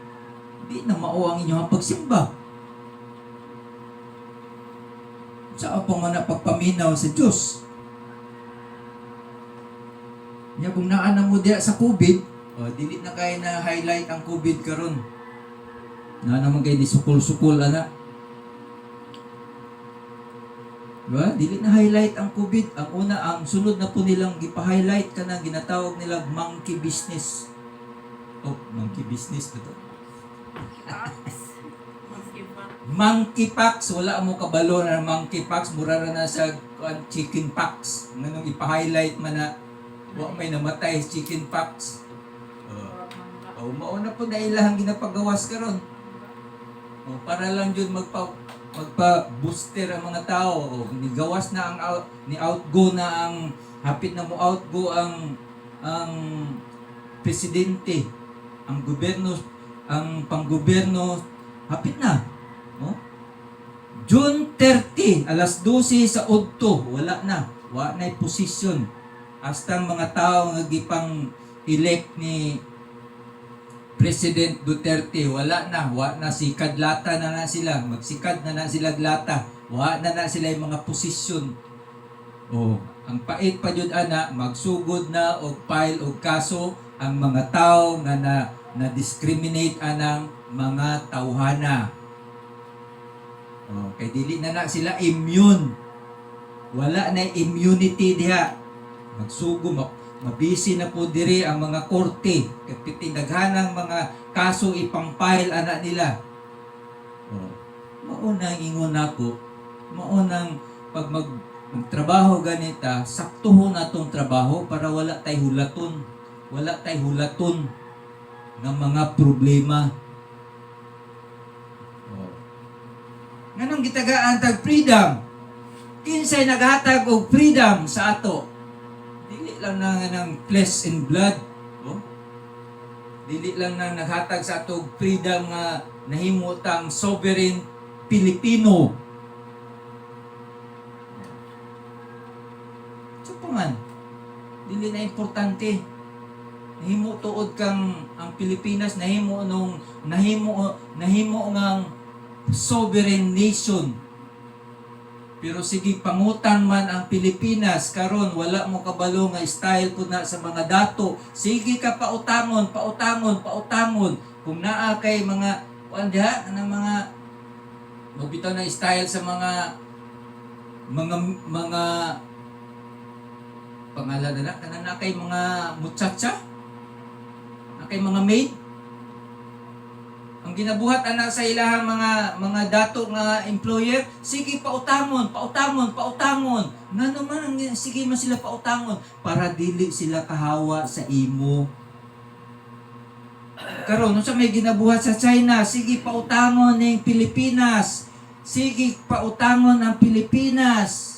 di na mao ang inyong pagsimba. Saan pa man na pagpaminaw sa Diyos? Nya kung naana mo diya sa COVID, dili na kaya na highlight ang COVID karon. Na naman kay di sukol-sukol ana. Diba? Dili na highlight ang COVID. Ang una, ang sunod na po nilang ipa-highlight ka na, ginatawag nilang monkey business. Monkey business ba ito? Monkeypox, wala mo kabalo na monkeypox, mura na sa chickenpox. Nganong ipa-highlight man na may namatay chickenpox. Mauna po na ilahang ginapagawas karon. Para lang yun magpa-booster ang mga tao. Nigawas na ni outgo na ang hapit na mo outgo ang presidente, ang gobyerno, ang panggobyerno hapit na. June 30, alas 12 sa udto, wala na posisyon. Hasta ang mga tao nga gipang elect ni President Duterte, wala na sikad lata na sila, magsikad na sila lata, wala na sila yung mga posisyon. O, ang pait pa jud ana, magsugod na og file og kaso ang mga tao nga na discriminate anang mga tawhana. O, kay dili na sila immune. Wala na immunity diha. Magsugo, mabisi na po diri ang mga korte. Kay tinaghanang mga kaso ipang-file ana nila. O, maunang ingon ako, maunang pag magtrabaho ganita, saktuhon na tong trabaho para wala tay hulaton. Wala tay hulaton ng mga problema. Oh. Nganong gitagaan tag freedom? Kinsay naghatag og freedom sa ato? Dili lang na ng flesh and blood. Oh. Dili lang na naghatag sa ato og freedom nga nahimutang sovereign Pilipino. Man, dili na importante. Nahimo tuod kang ang Pilipinas, nahimo ngang sovereign nation. Pero sige, pangutang man ang Pilipinas karon, wala mo kabalo nga style ko na sa mga dato. Sige ka pautangon. Kung naa kay mga diha ng mga mabitaw na style sa mga pangalan na kanana kay mga muchacha, kay mga maid. Ang ginabuhat ana sa ilahang mga dato nga employer, sige pautangon. Ngano man sige man sila pautangon para dili sila kahawa sa imo. Karon unsa may ginabuhat sa China, sige pautangon ning Pilipinas. Sige pautangon ang Pilipinas.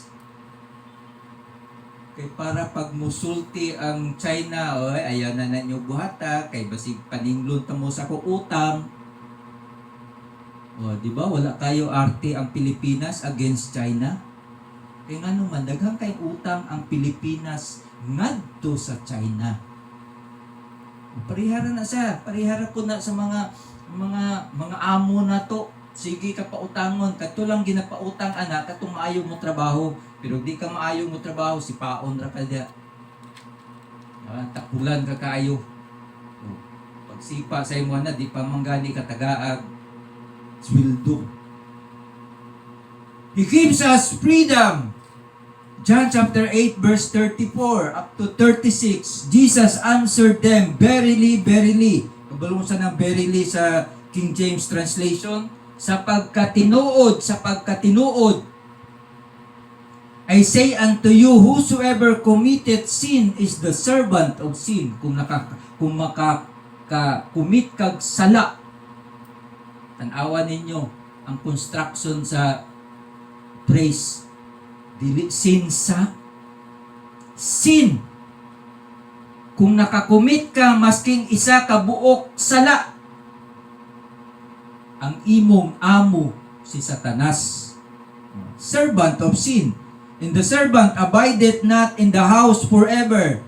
Kay para pag musulti ang China, oy, ayaw na ninyo buhata, kay basig paninglon ta mo sa ko utang. O, di ba? Wala kayo arte ang Pilipinas against China. Kay nga naman, daghang kay utang ang Pilipinas ngadto sa China. Parihara na siya. Parihara po na sa mga amo na to. Sige ka pautangon. Kato lang ginapautang anak, katong maayo mo trabaho. Pero di ka maayo mo trabaho, si paon ra ka diya. Takulan ka kaayo. Pagsipa sa imo na, di pa manggani ka tagaag. Sweldo. He gives us freedom. John chapter 8 verse 34 up to 36. Jesus answered them, verily, verily. Kabalong sa ng verily sa King James translation. Sapagkat tinuod, I say unto you, whosoever committed sin is the servant of sin. Kung commit kag sala, tanawa ninyo ang construction sa phrase, dili sin sa sin. Kung nakakumit ka masking isa ka buok sala, ang imong amo si Satanas, servant of sin. And the servant abideth not in the house forever,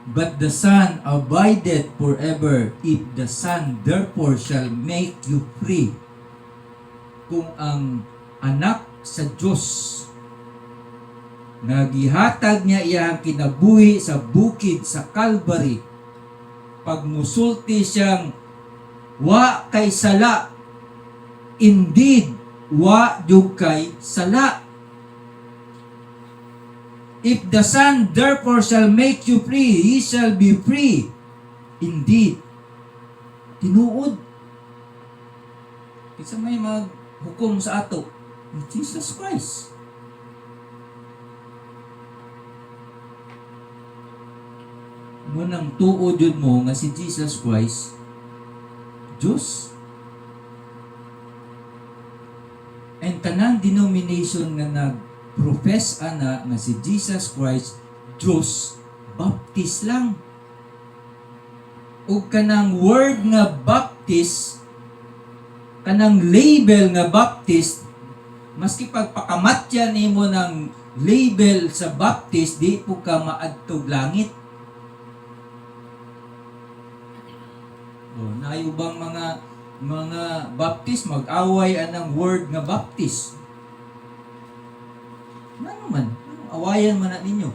but the Son abideth forever. If the Son therefore shall make you free. Kung ang anak sa Diyos nagihatag niya iyang kinabuhi sa bukid sa Calvary, pagmusulti siyang wa kay sala, indeed wa jud kay sala. If the Son therefore shall make you free, he shall be free indeed. Tinuod. Isa may maghukom sa ato, Jesus Christ. Munang tuod yun mo nga si Jesus Christ, Diyos. And tanang denomination nga nag-profess ana nga si Jesus Christ, Diyos, Baptist lang. O kanang word nga Baptist, kanang label nga Baptist, maski pagpakamatyan nimo ng label sa Baptist, di po ka maadtog langit. Naay ubang mga baptist mag-away anang word nga baptist. Ano man, awayan man na ninyo.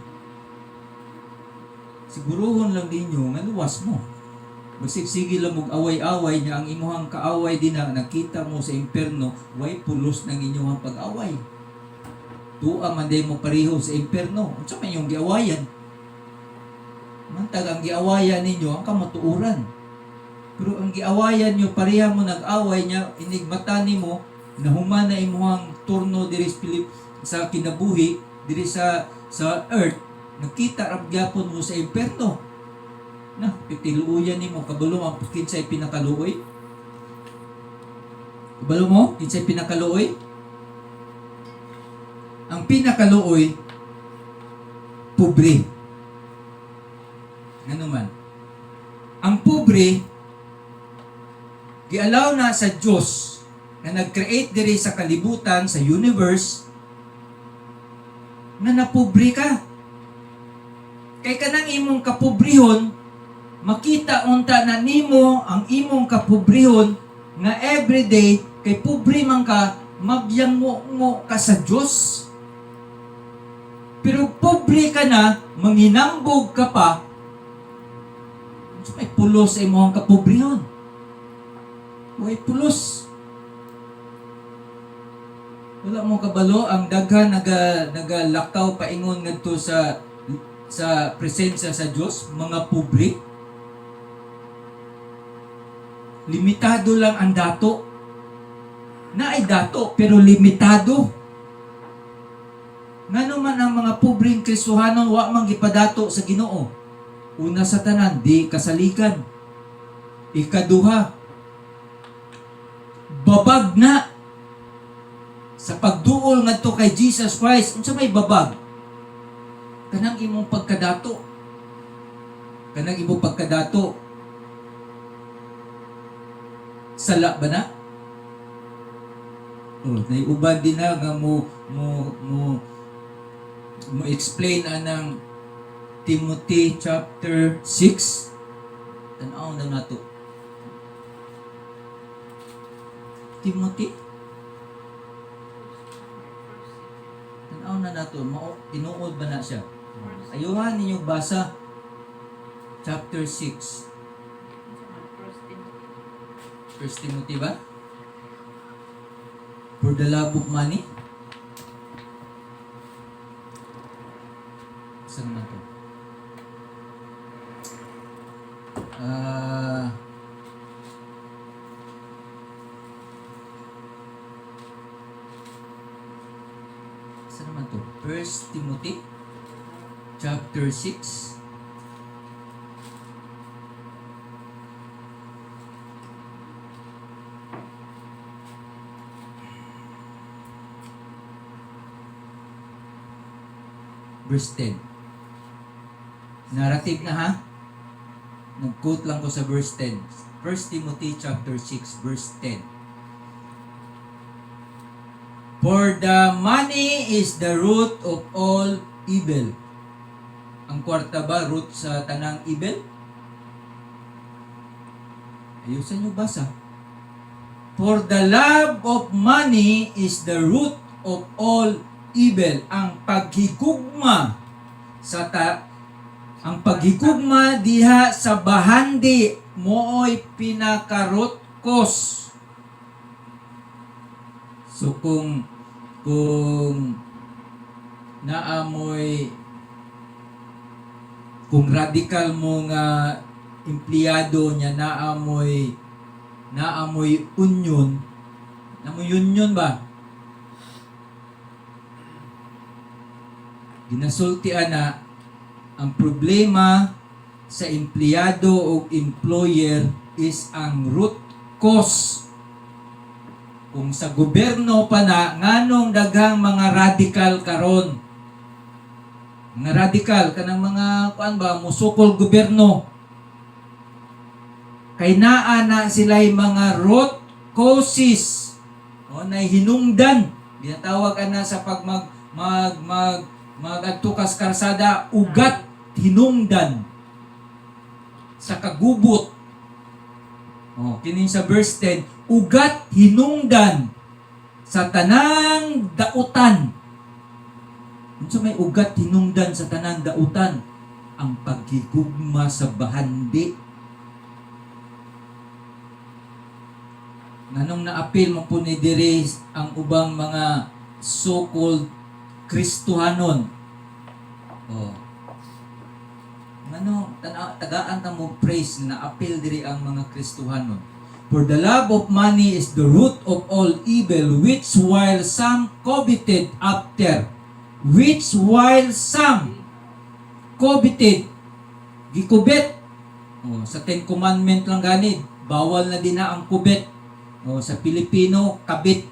Siguruhon lang ninyo nga luwas mo. Sige lang mag-away-away niya ang imuhang kaaway din na nakita mo sa imperno, way pulos ng inyong pag-away. Tua man day mo pareho sa imperno. Unsa man yung giawayan? Mantag ang giawayan ninyo ang kamatuuran. Pero ang giawayan nyo, pareha mo nag-away niya, inigmata nimo na human na imuhang turno diri sa kinabuhi, diri sa earth, nakita rab gyapon mo sa imperno. Na, pitiluyan nimo kabalo ang kinsay pinakaluoy. Kabalo mo kinsay pinakaluoy? Ang pinakaluoy pobre. Ngano man? Ang pobre gialaw na sa Dios na nag-create diri sa kalibutan, sa universe, na napobre ka. Kay kanang imong kapobrehon, makita unta na nimo ang imong kapobrehon nga everyday kay pobre man ka, magyango ka sa Dios. Pero pobre ka na, manginambog ka pa, so may pulos sa imong kapobrehon. May pulos. Wala mo kabalo ang daghan nagalakaw paingon ngadto sa presensya sa Dios, mga pobre. Limitado lang ang dato. Naay dato pero limitado. Ngano man ang mga pobreng Kristohanon wa man gipadato sa Ginoo. Una sa tanan, di kasalikan. Ikaduha, babag na sa pagduol ngadto kay Jesus Christ. Unsa may babag? Kanang imong pagkadato. Kanang imong pagkadato. Sala ba na? Naiuban din na nga mo explain anang Timothy chapter 6. Tanaw na nato. Timothy? Tanaw na nato. Tinuod ba na siya? Ayuhan ninyo basa chapter 6. First Timothy ba? For the love of money? Saan na to? Saan naman to? First Timothy chapter 6. Verse 10. Narrative na ha? Nag-quote lang ko sa verse 10. 1 Timothy chapter 6 verse 10. For the money is the root of all evil. Ang kwarta ba root sa tanang evil? Ayusan nyo basa. For the love of money is the root of all evil. Ang paghigugma ang paghigugma diha sa bahandi mooy pinakarotkos. So kung naamoy kung radical mo nga empleyado niya naamoy union ba? Ginasultian na ang problema sa empleyado o employer is ang root cause. Kung sa gobyerno pa na, nganong daghang mga radical karon. Mga radical, kanang mga, musukol gobyerno. Kay naa na sila'y mga root causes. Na hinungdan. Ginatawag na sa pag magagtukas karsada, ugat hinungdan sa kagubot. Kini sa verse 10, ugat hinungdan sa tanang dautan. Unsa may ugat hinungdan sa tanang dautan? Ang paghigugma sa bahandi. Nanong naapil mo po ni diri ang ubang mga so-called Kristohanon. Tagaan ta mo praise na appeal diri ang mga Kristohanon. For the love of money is the root of all evil, which while some coveted after, gikubit. Sa Ten Commandment lang ganid, bawal na din na ang kubit. Sa Pilipino, kabit.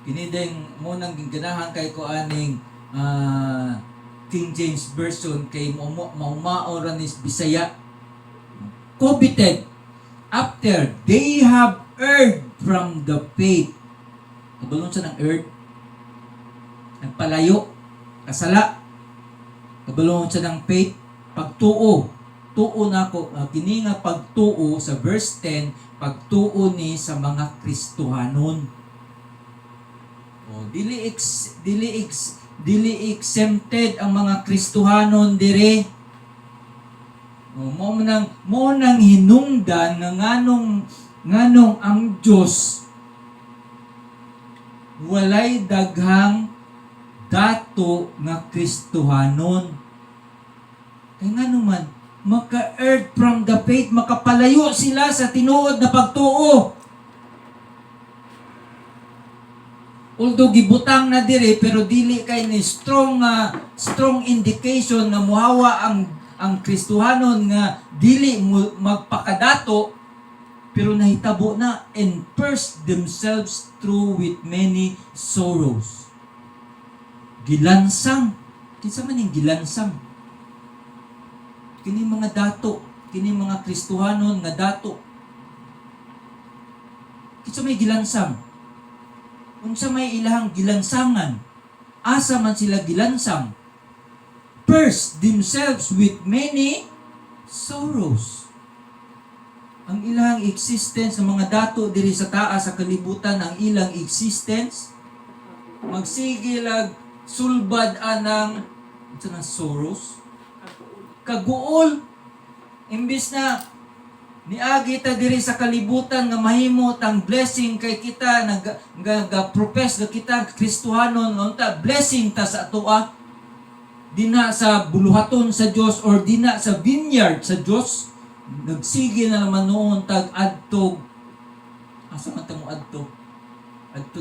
Kinideng mo nang ganahan kay ko aning King James Version kay maumaoran is Bisaya. Coveted after they have erred from the faith. Kabulon sa ng erred. Nagpalayo. Kasala. Kabulon sa ng faith. Pagtuo. Tuo na ko. Kini nga pagtuo sa verse 10. Pagtuo ni sa mga Kristohanon. Dili exempted ang mga Kristohanon dire. Mo nang hinungdan nga nganong ang Dios walay daghang dato nga Kristohanon. Kay ngano man maka-earth from the faith, makapalayo sila sa tinuod na pagtuo. Although gibutang na dire pero dili kay ni strong indication na muhawa ang Kristohanon nga dili magpakadato pero nahitabo na and purged themselves through with many sorrows. Gilansang. Kinsa man ning gilansang? Kini mga dato, kini mga Kristohanon nga dato. Kinsa may gilansang? Unsa may ilahang gilansangan? Asa man sila gilansang? Purged themselves with many sorrows. Ang ilang existence ng mga dato diri sa taas sa kalibutan, ang ilang existence magsigilag sulbad anang sorrows, kaguol. Imbis na niagi ta diri sa kalibutan nga mahimo tang blessing kay kita profess nga kita Kristohanon unta blessing ta sa atoa dina sa buluhaton sa Dios or dina sa vineyard sa Dios. Nagsige na naman noon tag adtog asa man ta mo adto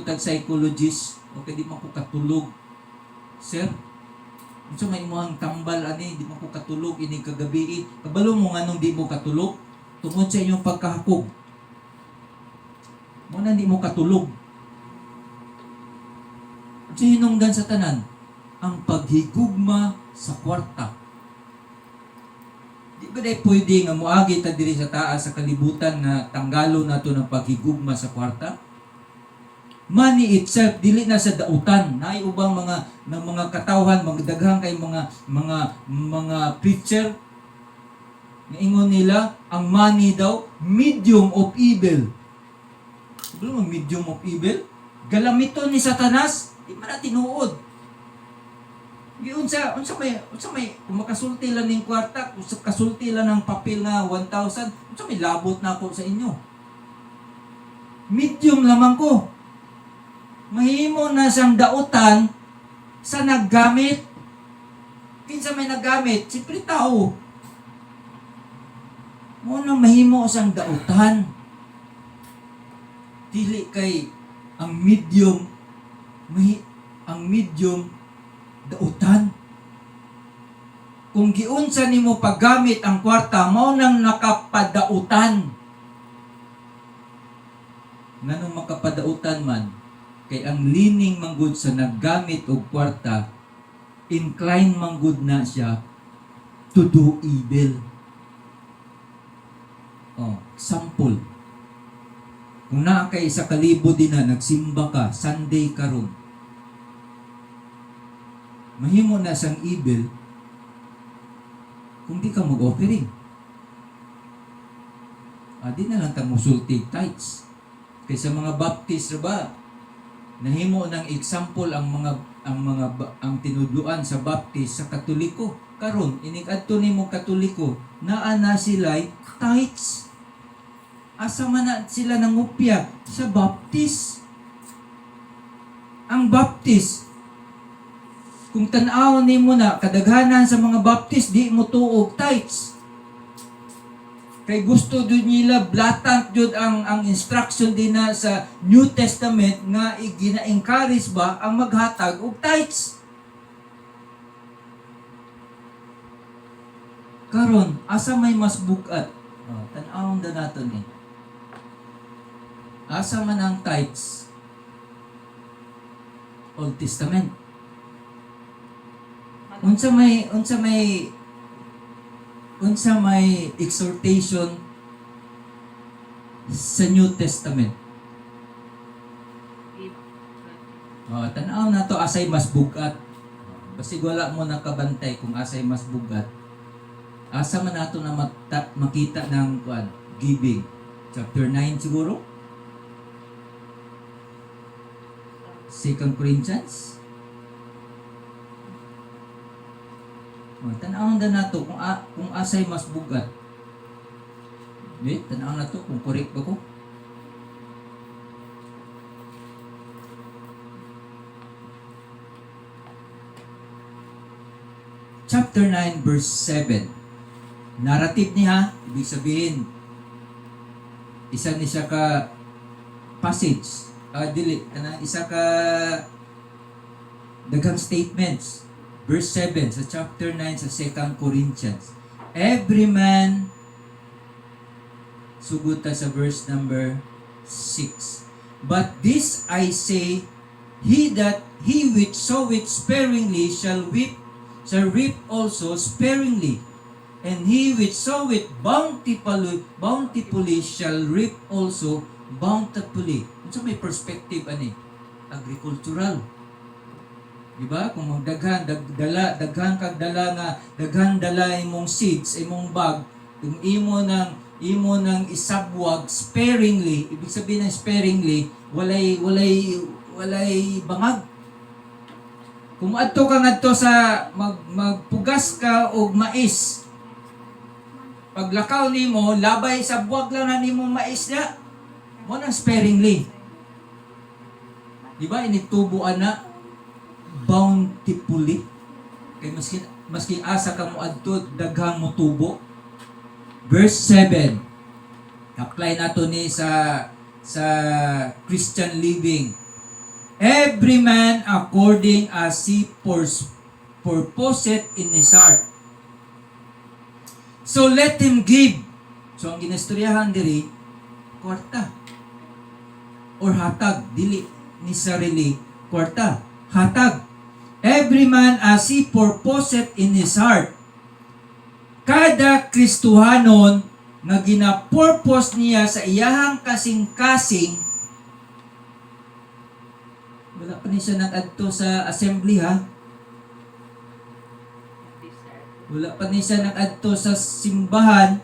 tag psychologist o kay di man ko katulog. Sir, unsa may imong tambal ani di man ko katulog ini kagabi. Kabalo mo nganong di mo katulog? Tungod sa inyong pagkahakog. Muna di mo katulog. At hinungdan sa tanan, ang paghigugma sa kwarta. Di ba dahil pwede nga muagi ta diri sa taas sa kalibutan na tanggalo na to ng paghigugma sa kwarta? Money itself, dili na sa dautan. Naay ubang mga katawhan, magdaghang kay mga preacher, ingon nila, ang money daw, medium of evil. Ano ang medium of evil? Galamiton ni Satanas, di man na tinuod. Unsa may kung makasulti lang ning kwarta, kung kasulti lang ng papel na 1,000, unsa may labot na ako sa inyo? Medium lamang ko. Mahimo na siyang dautan sa naggamit. Kinsa may naggamit? Siyempre tao. Munang mahimo siyang dautan. Dili kay ang medium dautan. Kung giunsa nimo paggamit ang kwarta, mao nang nakapadautan. Nganong makapadautan man? Kay ang lining manggod sa naggamit og kwarta, incline manggod na siya to do evil. Sample. Kung naa kay sa kalibo din na nagsimba ka, Sunday karon, mahimo na sang evil kung di ka mag-offering. Di na lang ta musulti tithes. Kay sa mga baptist ra ba, nahimo ng example ang tinudluan sa baptist sa Katoliko. Karon inig-adto nimo Katoliko, naa na sila tithes. Asa man na sila nangupya sa baptist. Ang baptist, kung tan-aw nimo na kadaghanan sa mga baptist di mo tuog tithes. Kay gusto jud nila blatant jud ang instruction din na sa New Testament nga gina-encourage ba ang maghatag og tithes. Karon asa may mas bukat? Tan-awon da naton ni. Asa man ang tithes? Old Testament. Unsa may exhortation sa New Testament. Tan-aw na to asay mas bugat. Basig wala mo nakabantay kung asay mas bugat. Asa man nato na makita ng giving. Chapter 9 siguro? 2 Corinthians. Tan-awon na nato kung asay mas bugat. Tan-awon na to kung correct ba ko. Chapter 9 verse 7. Narrative niya, ibig sabihin isa ni siya ka passage. Isa ka daghang statements. Verse 7 sa chapter 9 sa 2 Corinthians. Every man, sugod ta sa verse number 6. But this I say, he which soweth sparingly shall reap also sparingly. And he which soweth bountifully shall reap also bountifully. So may perspective agricultural. Diba? Kung magdaghan kag dala imong seeds, imong bag, kung imo nang isabwag sparingly, ibig sabihin ng sparingly, walay bangag. Kung adto ka ngadto sa magpugas ka og mais, paglakaw nimo, labay sabwag lang na nimo mais niya, mo nang sparingly. Diba? Initubuan na bountifully. Kay maski asa ka mo adto daghang mo tubo. Verse 7. Apply nato ni sa Christian living. Every man according as he purposeth in his heart. So let him give. So ang ginastoryahan diri kwarta or hatag, dili ni sarili kwarta, hatag. Every man as he purposeth in his heart. Kada Kristohanon nga gina-purpose niya sa iyahang kasing-kasing, wala pa ni siya nag-adto sa assembly ha. Wala pa ni siya nag-adto sa simbahan,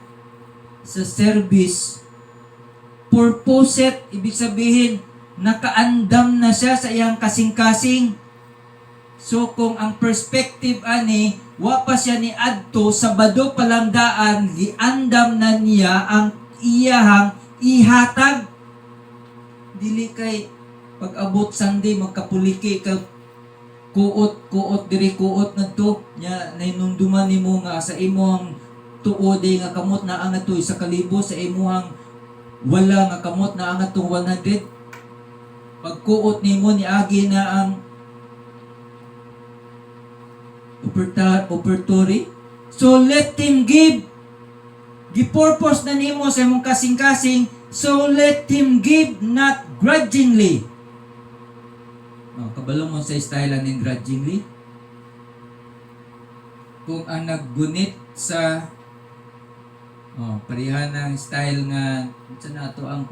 sa service. Purposeth, ibig sabihin, nakaandam na siya sa iyang kasing-kasing. So kung ang perspective ani, wa pa siya ni adto Sabado palamdaan, giandam na niya ang iyahang ihatag. Dili kay pag-abot Sunday magkapuliki ka kuot diri kuot ngadto nya nainumduman nimo nga sa imong tuod nga kamot na ang ato 1,000 sa imuhang wala nga kamot na ang atong 100. Pagkuot nimo ni agi na ang operatory. So let him give. Gipurpose na nimo sa imong kasing-kasing, so let him give not grudgingly. Kabalo mo sa style ng grudgingly. Kung ang naggunit sa parihan ng style nga sa nato ang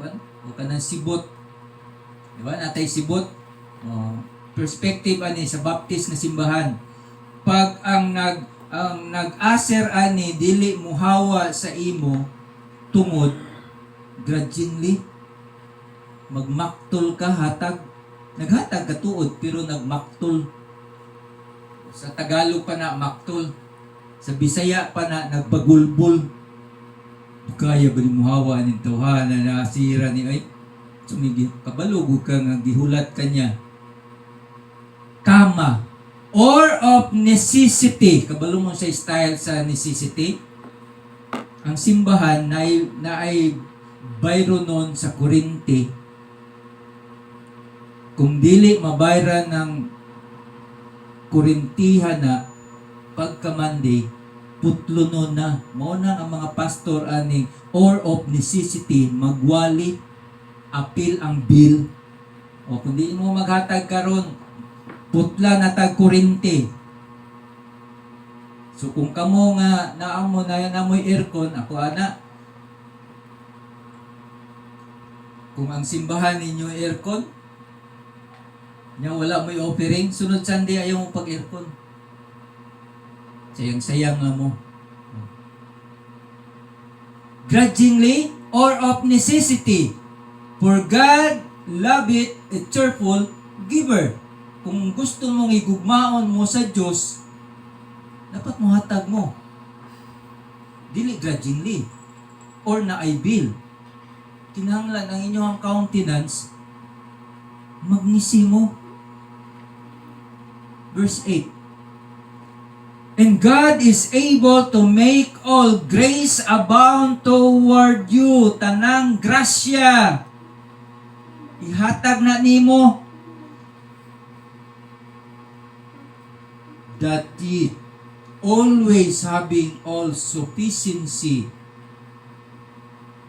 o kanang sibot. Diba? Natay sibot. Perspective ani sa Baptist na simbahan. Pag ang nag-aser ani dili muhawa sa imo tungod, grudgingly, magmaktol ka, naghatag ka tuod, pero nagmaktol. Sa Tagalog pa na maktol, sa Bisaya pa na nagbagulbol. Kaya ba ni muhawa ng tawhana na nasira ni ay sumigi kabalog ka nga gihulat kanya. Kama or of necessity. Kabalo mo sa style sa necessity. Ang simbahan na ay bayro nun sa Corinthi. Kung dili mabayran ng Korintihan na pagkamandi, putlo nun na. Mauna ang mga pastor aning or of necessity, magwali, apil ang bill. O kung di mo maghatag karon, putla na tag Korinti. So kung kamo nga naamo na namoy aircon, ako ana. Kung ang simbahan ninyo aircon, nya wala mo'y offering, sunod Sunday ayaw mo pag-aircon. Sayang-sayang lang mo. Grudgingly or of necessity, for God loveth a cheerful giver. Kung gusto mong igugmaon mo sa Diyos, dapat mo hatag mo. Dili grudgingly or na I will. Kinahanglan ang inyong countenance magnisi mo. Verse 8. And God is able to make all grace abound toward you. Tanang grasya. Ihatag na nimo. That ye always having all sufficiency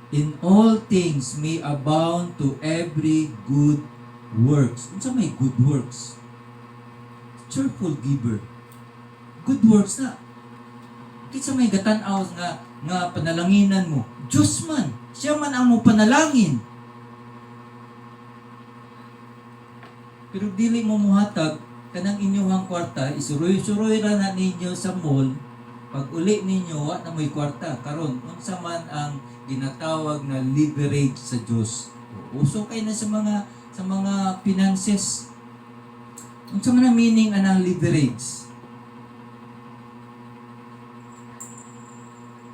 in all things may abound to every good works. Unsa may good works? Cheerful giver. Good works na. Kitsa may gatan-aw nga panalanginan mo. Diyos man. Siya man ang mo panalangin. Pero dili mo muhatag kanang inyong kwarta, isuroy-suroy ra na ninyo sa mall. Pag uli ninyo, wa na mo'y kwarta. Karon, unsa man ang ginatawag na leverage sa Diyos. Uso kayo na sa mga finances. Unsa man ang meaning anang leverage?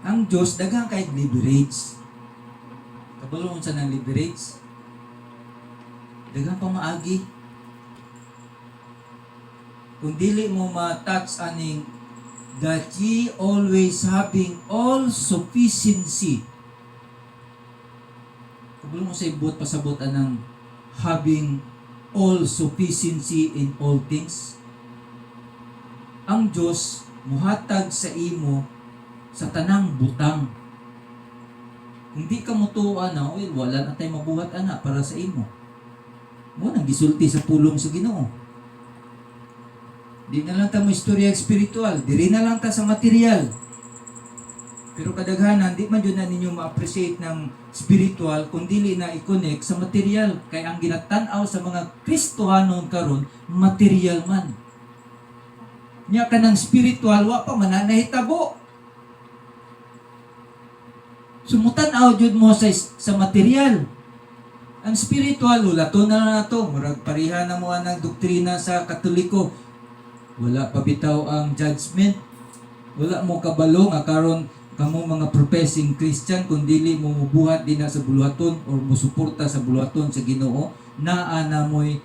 Ang Diyos daghang kay leverage. Kabalo unsa nang leverage? Daghang pamaagi. Kung dili mo ma-touch aning that ye always having all sufficiency. Kabalo mo sa ibot pasabot anang having all sufficiency in all things. Ang Diyos muhatag sa imo sa tanang butang. Kung di ka mutuan na, wala na tayo mabuhat ana para sa imo. Mo nang gisulti sa pulong sa Ginoo. Di na lang ta mo istorya espiritual, diri na lang ta sa material. Pero kadaghanan, di man yun na ninyo ma-appreciate ng spiritual kung dili na i-connect sa material. Kaya ang ginatanaw sa mga Kristohanon karon material man. Nya ka ng spiritual, wa pa man na nahitabo. Sumutanaw jud mo sa material. Ang spiritual, ulato na lang to. Murag pariha na mo ang doktrina sa Katoliko. Wala pa bitaw ang judgment. Wala mo kabalo nga karon kamo mga professing Christian kung dili mo mubuhat din na sa buluhaton or musuporta sa buluhaton sa Ginoo, naa na moy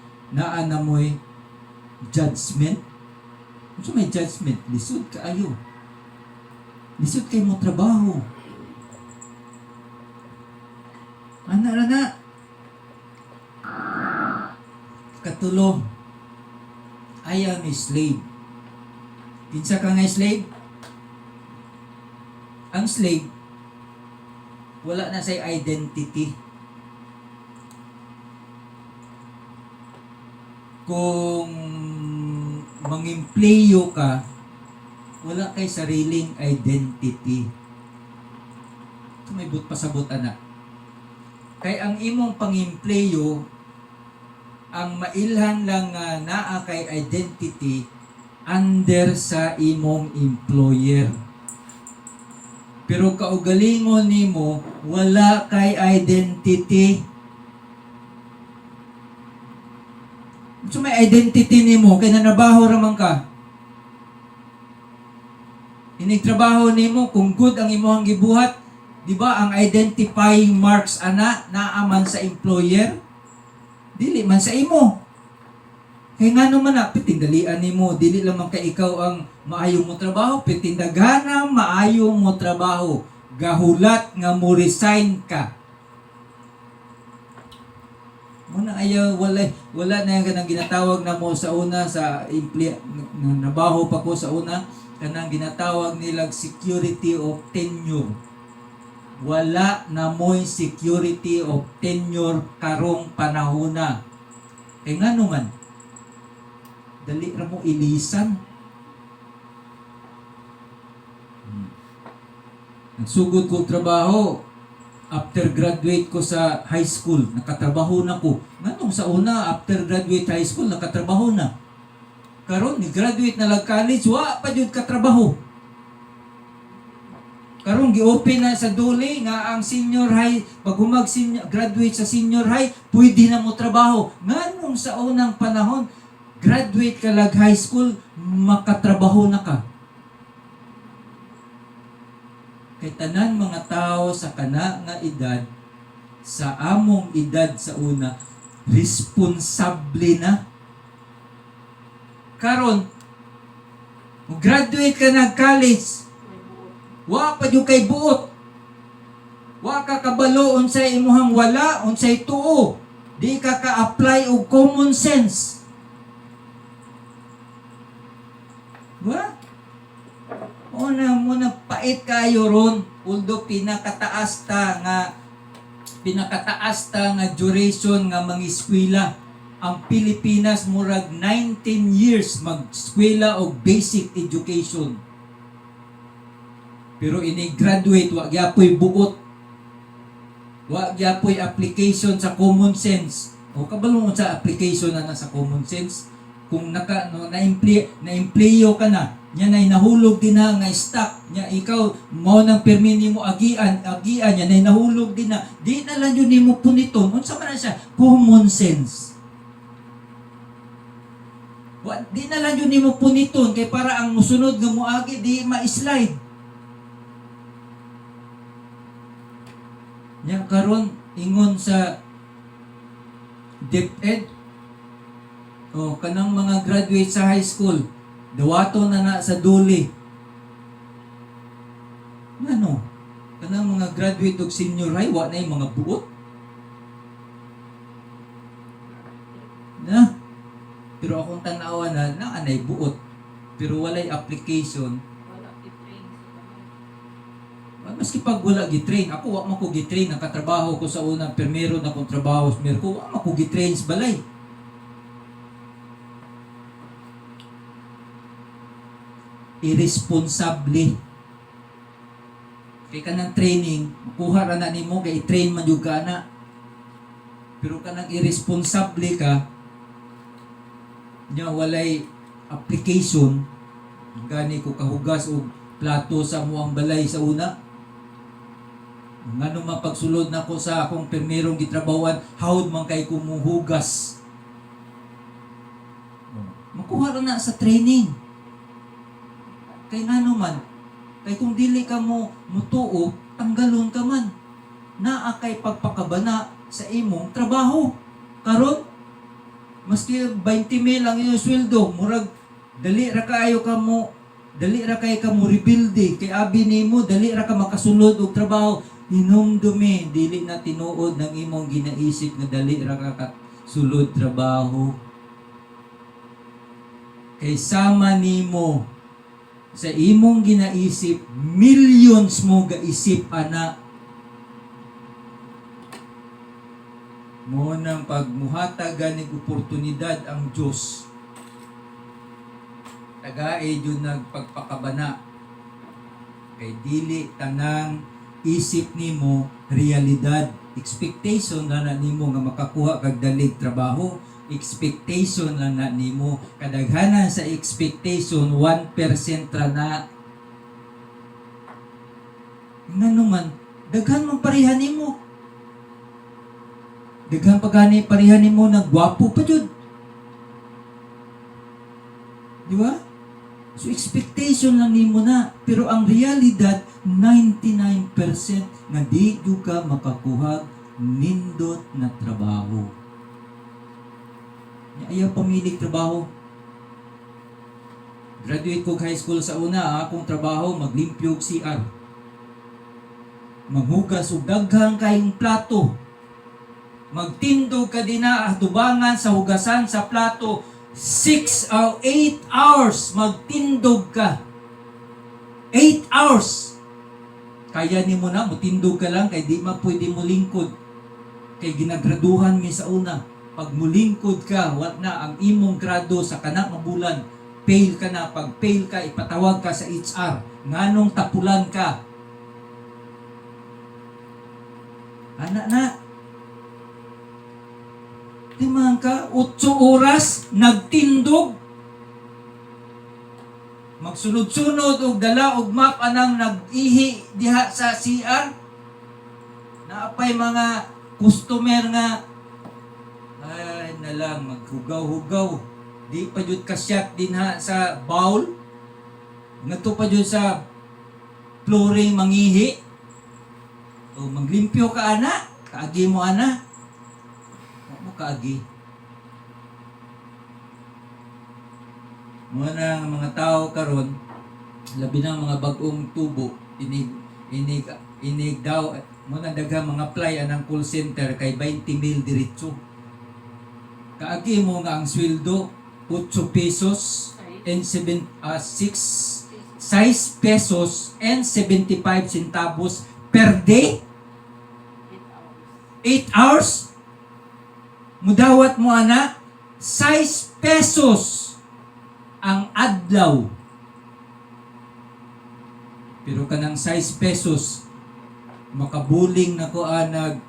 judgment. Unsa may judgment? Lisod kaayo. Lisod kay mo trabaho. Ana. Katulo, I am a slave. Kinsa ka nga slave? Ang slave, wala na say identity. Kung mangempleyo ka, wala kay sariling identity. Ito may pasabot anak. Kay ang imong pangempleyo, ang mailhan lang nga naa kay identity under sa imong employer. Pero kaugalingon nimo wala kay identity. So may identity nimo kay nanabaho ra man ka. Inigtrabaho nimo kung good ang imong gibuhat, di ba ang identifying marks ana naa man sa employer? Dili man sa imo. Kaya nga naman na, pitindalian nimo, dili lamang kay ikaw ang maayo mo trabaho, pitindagana maayo mo trabaho. Gahulat nga mo resign ka. Muna ayaw, wala na yung ginatawag na mo sa una, sa nabaho pa ko sa una, kanang ginatawag nilang security of tenure. Wala na mo'y security of tenure karong panahona. Kaya nga naman, dali ra mo ilisan. Nagsugod ko trabaho. After graduate ko sa high school, nakatrabaho na ko. Nganong sa una, after graduate high school, nakatrabaho na. Karon ni graduate na lang college, wa pa jud katrabaho. Karon gi-open na sa duli nga ang senior high, pag graduate sa senior high, pwede na mo trabaho. Nganong sa unang panahon, graduate ka lag high school, makatrabaho na ka. Kay tanan mga tao sa kana nga edad, sa among edad sa una, responsable na. Karon, graduate ka na college, wa pa jud kay buot. Wa ka kabalo unsay imuhang wala, unsay tuo. Di ka ka-apply og common sense. Wa? Muna pait kayo ron, although pinakataas ta nga duration nga mangiskwela. Ang Pilipinas murag 19 years mag-eskwela og basic education. Pero ini-graduate, wa gyapoy buot. Wa gyapoy application sa common sense. O kabalo mo sa application na sa common sense. Kung na-empleyo ka na, nya nay nahulog din na nga stock nya ikaw mo nang permi nimo agian nya nay nahulog din na di na lang yun nimo puniton unsa man siya common sense di na lang yun nimo puniton kay para ang musunod nga moagi di ma-slide nya karon ingon sa DepEd kanang mga graduate sa high school dawato na sa duli. Ano? Kanang mga graduate og senior high, wa na yung mga buot. Na? Pero akong tanawa na anay buot. Pero walay application. Wala i-train sa Maski pag wala gitrain, ako wa man ko gitrain, nakatrabaho ko sa una, pero meron akong trabaho sa Merco, wa man ko gitrain sa balay. Irresponsable. Kay kanang training, makuha ra na nimo kay i-train man jud ka na. Pero kanang irresponsable ka, nya walay application, gani ko kahugas og plato sa muang balay sa una. Ngano man pagsulod nako sa akong permerong gitrabawan, hawd man kay kumuhugas. Makuha ra na sa training. Kay ngano man, kay kung dili ka mo mutuo, tanggalon ka man. Naa kay pagpakabana sa imong trabaho. Karon, maski 20,000 ang iyong sweldo, murag dali ra kaayo ka mo rebuilde kay abi nimo dali ra ka makasulod og trabaho. Hinumdumi, dili na tinuod ng imong ginaisip nga dali ra ka sulod trabaho. Kay sama nimo sa imong ginaisip, millions mo gaisip ana. Mo nang pagmuhatag ganing oportunidad ang Dios. Tagaay jud nagpagpakabana. Kay dili tanang isip nimo realidad. Expectation na nimo nga makakuha kag dalig trabaho. Expectation lang na nimo, kadaghanan sa expectation 1% ra na. Nga naman, daghan man pareha nimo. Daghan pa gani pareha nimo na gwapo pa jud. Di ba? So expectation lang nimo na, pero ang realidad 99% nga di jud ka makakuha nindot na trabaho. Ayaw pamilig trabaho. Graduate ko high school sa una, akong trabaho maglimpyo og CR. Maghugas og daghang kayong plato. Magtindog ka din na atubangan sa hugasan sa plato. 6 or 8 hours magtindog ka. 8 hours. Kaya ni mo na, mutindog ka lang, kay di ma pwede mo lingkod. Kay ginagraduhan mi sa una. Pag mulingkod ka, wat na ang imong grado sa kanang bulan, fail ka na. Pag fail ka, ipatawag ka sa HR. Nganong tapulan ka? Anak na. Timang ka, 8 oras, nagtindog. Magsunod-sunod og dala og map anang nag-ihi diha sa CR. Naapay mga customer nga ay na lang maghugaw-hugaw. Di pa jud kasyat din ha sa bowl. Ngadto pa jud sa flooring mangihi. O maglimpyo ka ana, kaagi mo ana. Mo kaagi. Mga mga tao karon, labi na mga bagong tubo, inig daw muna daghang mga apply anang call center kay 20,000 diretso. Kaagi mo nga ang sweldo 8 pesos and 6 pesos and 75 centavos per day. 8 hours. Mudawat mo ana 6 pesos ang adlaw. Pero kanang 6 pesos makabuling na ko nag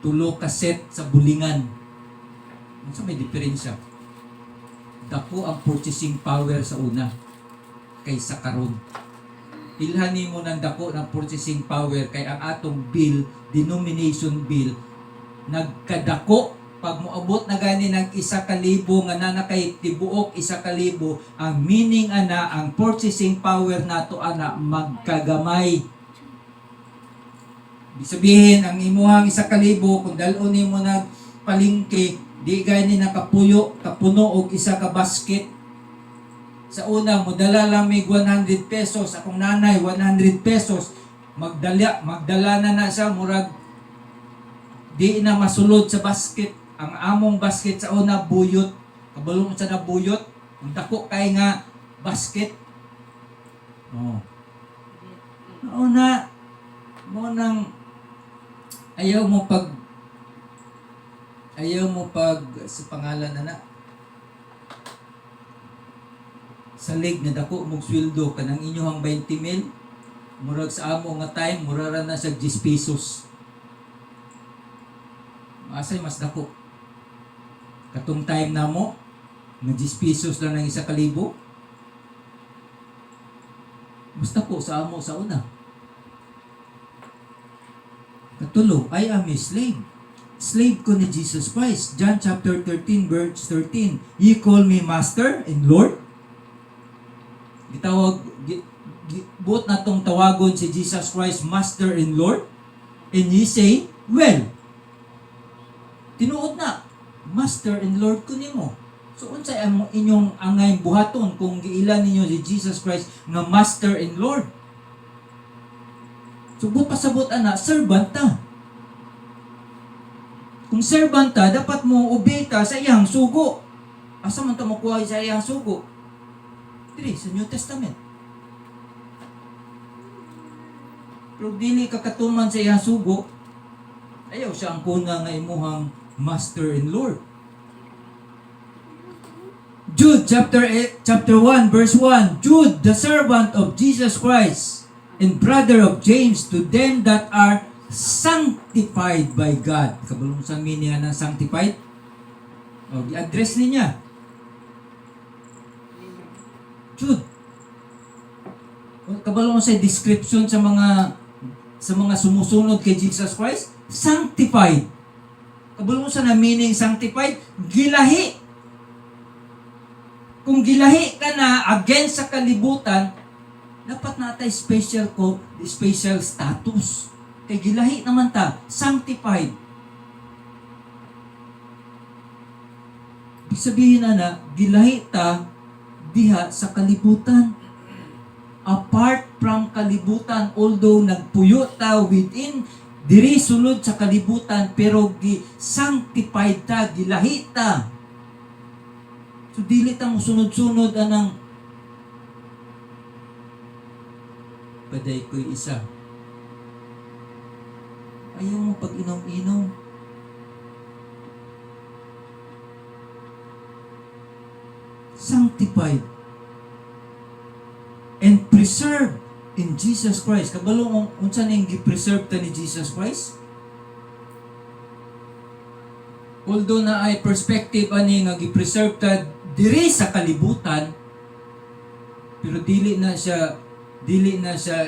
tulo ka set sa bulingan. Unsa may diferensya? Dako ang purchasing power sa una kaysa karon. Ilhan nimo ng dako ng purchasing power kay ang atong bill, denomination bill, nagkadako. Pag moabot na gani ng 1,000 nga nanakay tibuok 1,000, ang meaning ana, ang purchasing power nato ana magkagamay. Ibig sabihin, ang imuhang 1,000 kung dalon nimo na palingki, di gani nakapuyo, kapuno og isa ka basket. Sa una, modala lang may 100 pesos, akong nanay 100 pesos, magdala na siya, murag di na masulod sa basket. Ang among basket sa una buyot, kabalong sa na buyot, ang dako kay nga basket. Oh. Nauna mo nang ayaw mo pag sa pangalan na salig na dako mong sweldo kanang inyong 20,000, murag sa amo nga time murara na sa 10 pesos. Asay mas dako. Katong time na mo, na 10 pesos lang ng 1,000. Basta po sa amo sa una. Katulo, I am a slave. Slave ko ni Jesus Christ. John chapter 13 verse 13. Ye call me Master and Lord. Buot na tong tawagon si Jesus Christ Master and Lord. And ye say, well, tinuod na, Master and Lord ko nimo. So unsay ang inyong angay buhaton kung giilan ninyo si Jesus Christ nga Master and Lord? So pasabot ana, servant ta. Kung servant ta, dapat mo obey ta sa iyang sugo. Asa man ta makuha sa iyang sugo? Diri sa New Testament. Pero dili ka katuman sa iyang sugo, ayaw siya ang kuna nga imuhang Master and Lord. Jude chapter 1 verse 1. Jude, the servant of Jesus Christ and brother of James, to them that are sanctified by God. Kabalong sa meaning ng sanctified? O, i-address niya. Jude. Kabalong sa description sa mga sa mga sumusunod kay Jesus Christ, sanctified. Kabalo sa na meaning sanctified, gilahi. Kung gilahi ka na against sa kalibutan, dapat natay special status. Kay gilahi naman ta, sanctified. Ibig sabihin na gilahi ta diha sa kalibutan. Apart from kalibutan, although nagpuyo ta within, diri sulod sa kalibutan, pero sanctified ta, gilahi ta. So dili ta mo sunod-sunod anang paday ko'y isa. Ayaw mo pag inom-inom. Sanctified and preserved in Jesus Christ. Kabalo unsa ning gi-preserve ta ni Jesus Christ? Although na ay perspective ani nga gi-preserve ta diri sa kalibutan, pero dili na siya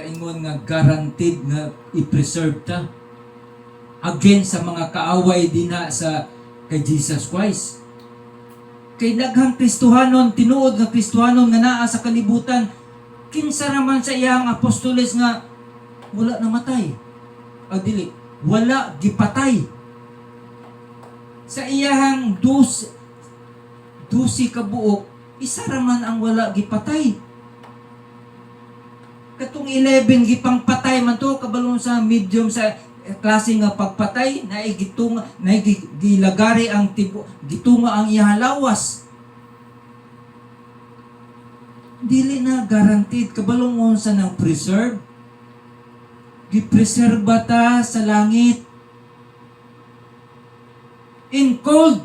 ingon nga guaranteed nga i-preserve ta against sa mga kaaway dinha sa kay Jesus Christ. Kay daghang Kristohanon, tinuod nga Kristohanon nga naa sa kalibutan, kinsa raman sa iyang apostoles nga wala namatay. O dili, wala gipatay. Sa iyang 12 ka buok, isa raman ang wala gipatay. Katong 11 gipang patay man to, kabalong sa medium sa klase nga pagpatay, gilagari ang tipo, gitunga ang iyang lawas. Dili na guaranteed, kabalong sa nang preserve. Gipreserba ta sa langit. In cold,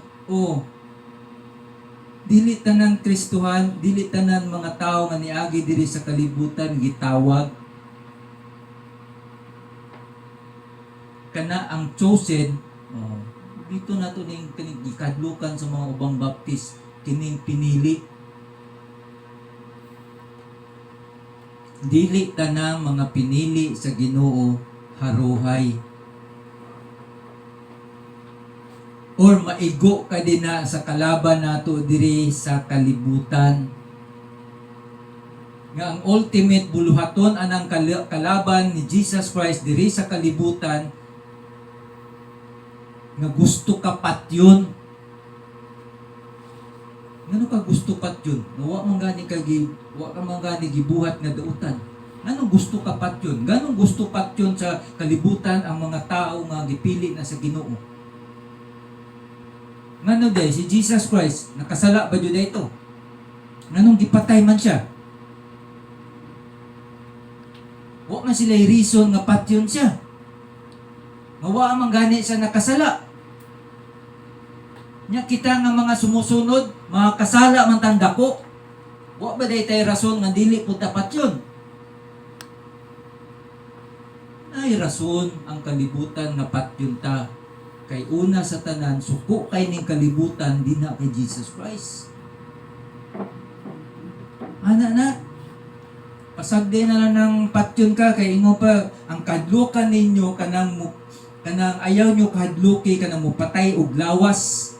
dili tanan Kristohan, dili tanan mga tao nga niagi diri sa kalibutan gitawag kana ang chosen. Dito nato ning gikadlukan sa mga ubang baptist kining pinili. Dili tanang mga pinili sa Ginoo haruhay or maigo ka din na sa kalaban nato diri sa kalibutan. Nga ang ultimate buluhaton anang kalaban ni Jesus Christ diri sa kalibutan nga gusto ka patyon. Ngano ka gusto patyon? Wa man gani gibuhat nga dautan. Nganong gusto ka patyon? Nganong gusto patyon sa kalibutan ang mga tao nga gipili na sa Ginoo? Ngano day si Jesus Christ nakasala ba jud dayto? Nganong gipatay man siya? Wa man sila reason nga patyon siya. Nga wa man gani siya nakasala. Nya kita nga mga sumusunod, mga kasala man tang dako. Wa ba day tay rason nga dili pud dapat yun? Ay rason ang kalibutan nga patyon ta. Kay una sa tanan, suko kay ning kalibutan dinha kay Jesus Christ. Ana na, pasagdi na lang ng patyon ka kay ingo pa ang kadlukan ninyo kanang ayaw nyo kahadluki kanang mupatay og lawas.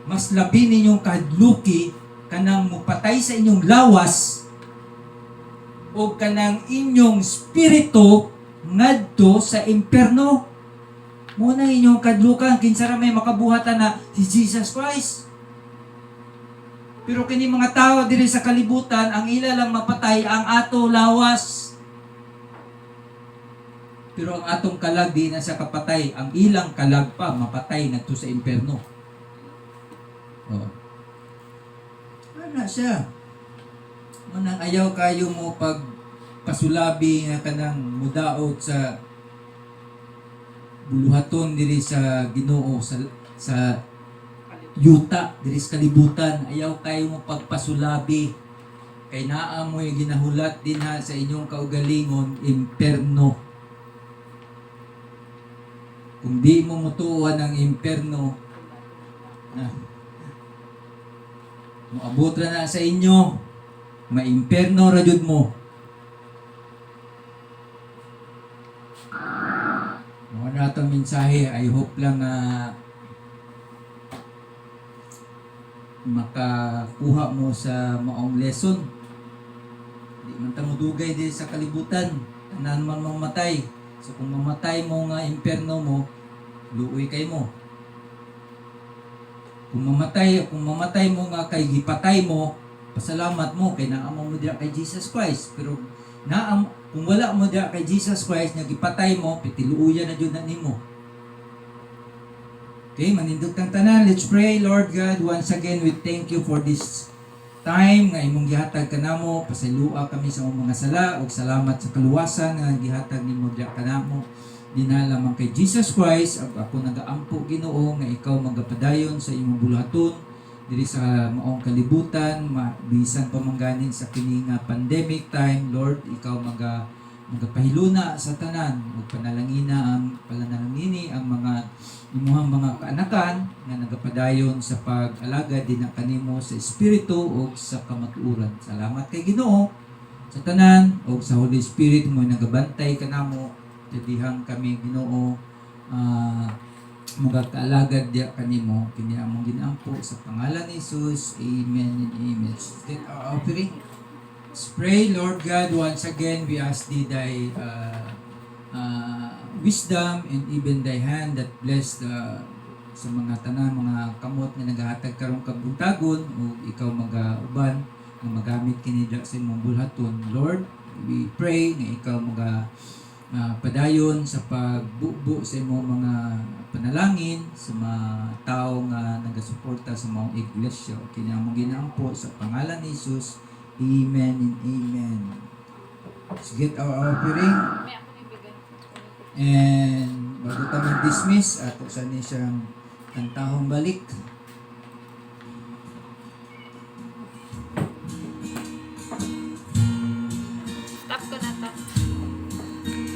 Mas labi ninyong kahadluki kanang mupatay sa inyong lawas o kanang inyong spirito ngadto sa impierno. Muna inyong kadlukan kinsa ra may makabuhatan na si Jesus Christ. Pero kini mga tao diri sa kalibutan ang ila lang mapatay ang ato lawas. Pero ang atong kalag di na sa kapatay, ang ilang kalag pa mapatay ngadto sa impierno. Ana siya. Manang ayaw kayo mo pag pasulabi nga kanang mudaot sa buluhaton diri sa Ginoo sa yuta diri sa kalibutan. Ayaw kayo mo pagpasulabi kay naa mo ginahulat din ha sa inyong kaugalingon imperno. Kung di mo mutuan ang imperno, moabot ra na sa inyo, maimperno ra jud mo. mensahe. I hope lang na makakuha mo sa maong lesson. Di man ta modugay din sa kalibutan. Tanan man mamatay. So kung mamatay mo nga impyerno mo, luoy kay mo. Kung mamatay mo nga kay gipatay mo, pasalamat mo kay naamo mo diha kay Jesus Christ. Pero kung wala mo diha kay Jesus Christ nga gipatay mo, pitiluoyan na jud na nimo. Okay, manindog tang tanan. Let's pray. Lord God, once again we thank you for this time nga imong gihatag kanamo. Pasalua kami sa imong mga sala ug salamat sa kaluwasan nga gihatag nimo diha kanamo. Dinala man kay Jesus Christ, ako nagaampo Ginoo nga ikaw magapadayon sa imong buluhaton diri sa maong kalibutan, bisan pa man ganin sa kini nga pandemic time. Lord, ikaw magapahiluna sa tanan ug panalangina ang palanalangini ang mga imuhang mga kaanakan nga nagapadayon sa pag-alagad din kanimo sa espiritu ug sa kamatuoran. Salamat kay Ginoo sa tanan ug sa Holy Spirit mo nagabantay kanamo dihang kami Ginoo magkaalagad diya kanimo kini among ginampo sa pangalan ni Jesus. Amen and amen. Then our offering. Let's pray. Lord God, once again we ask thee thy wisdom and even thy hand that bless sa mga tanan mga kamot nga nagahatag karong kabuntagon o ikaw magauban nga magamit kini sa imong bulhaton. Lord, we pray nga ikaw padayon sa pagbubo sa imong mga panalangin sa mga tao nga nagasuporta sa mga iglesia. Kini among ginampo sa pangalan ni Jesus. Amen and amen. Let's get our offering. And bago ta mag-dismiss, ato sa ni siyang kantahong balik. Stop ko na to.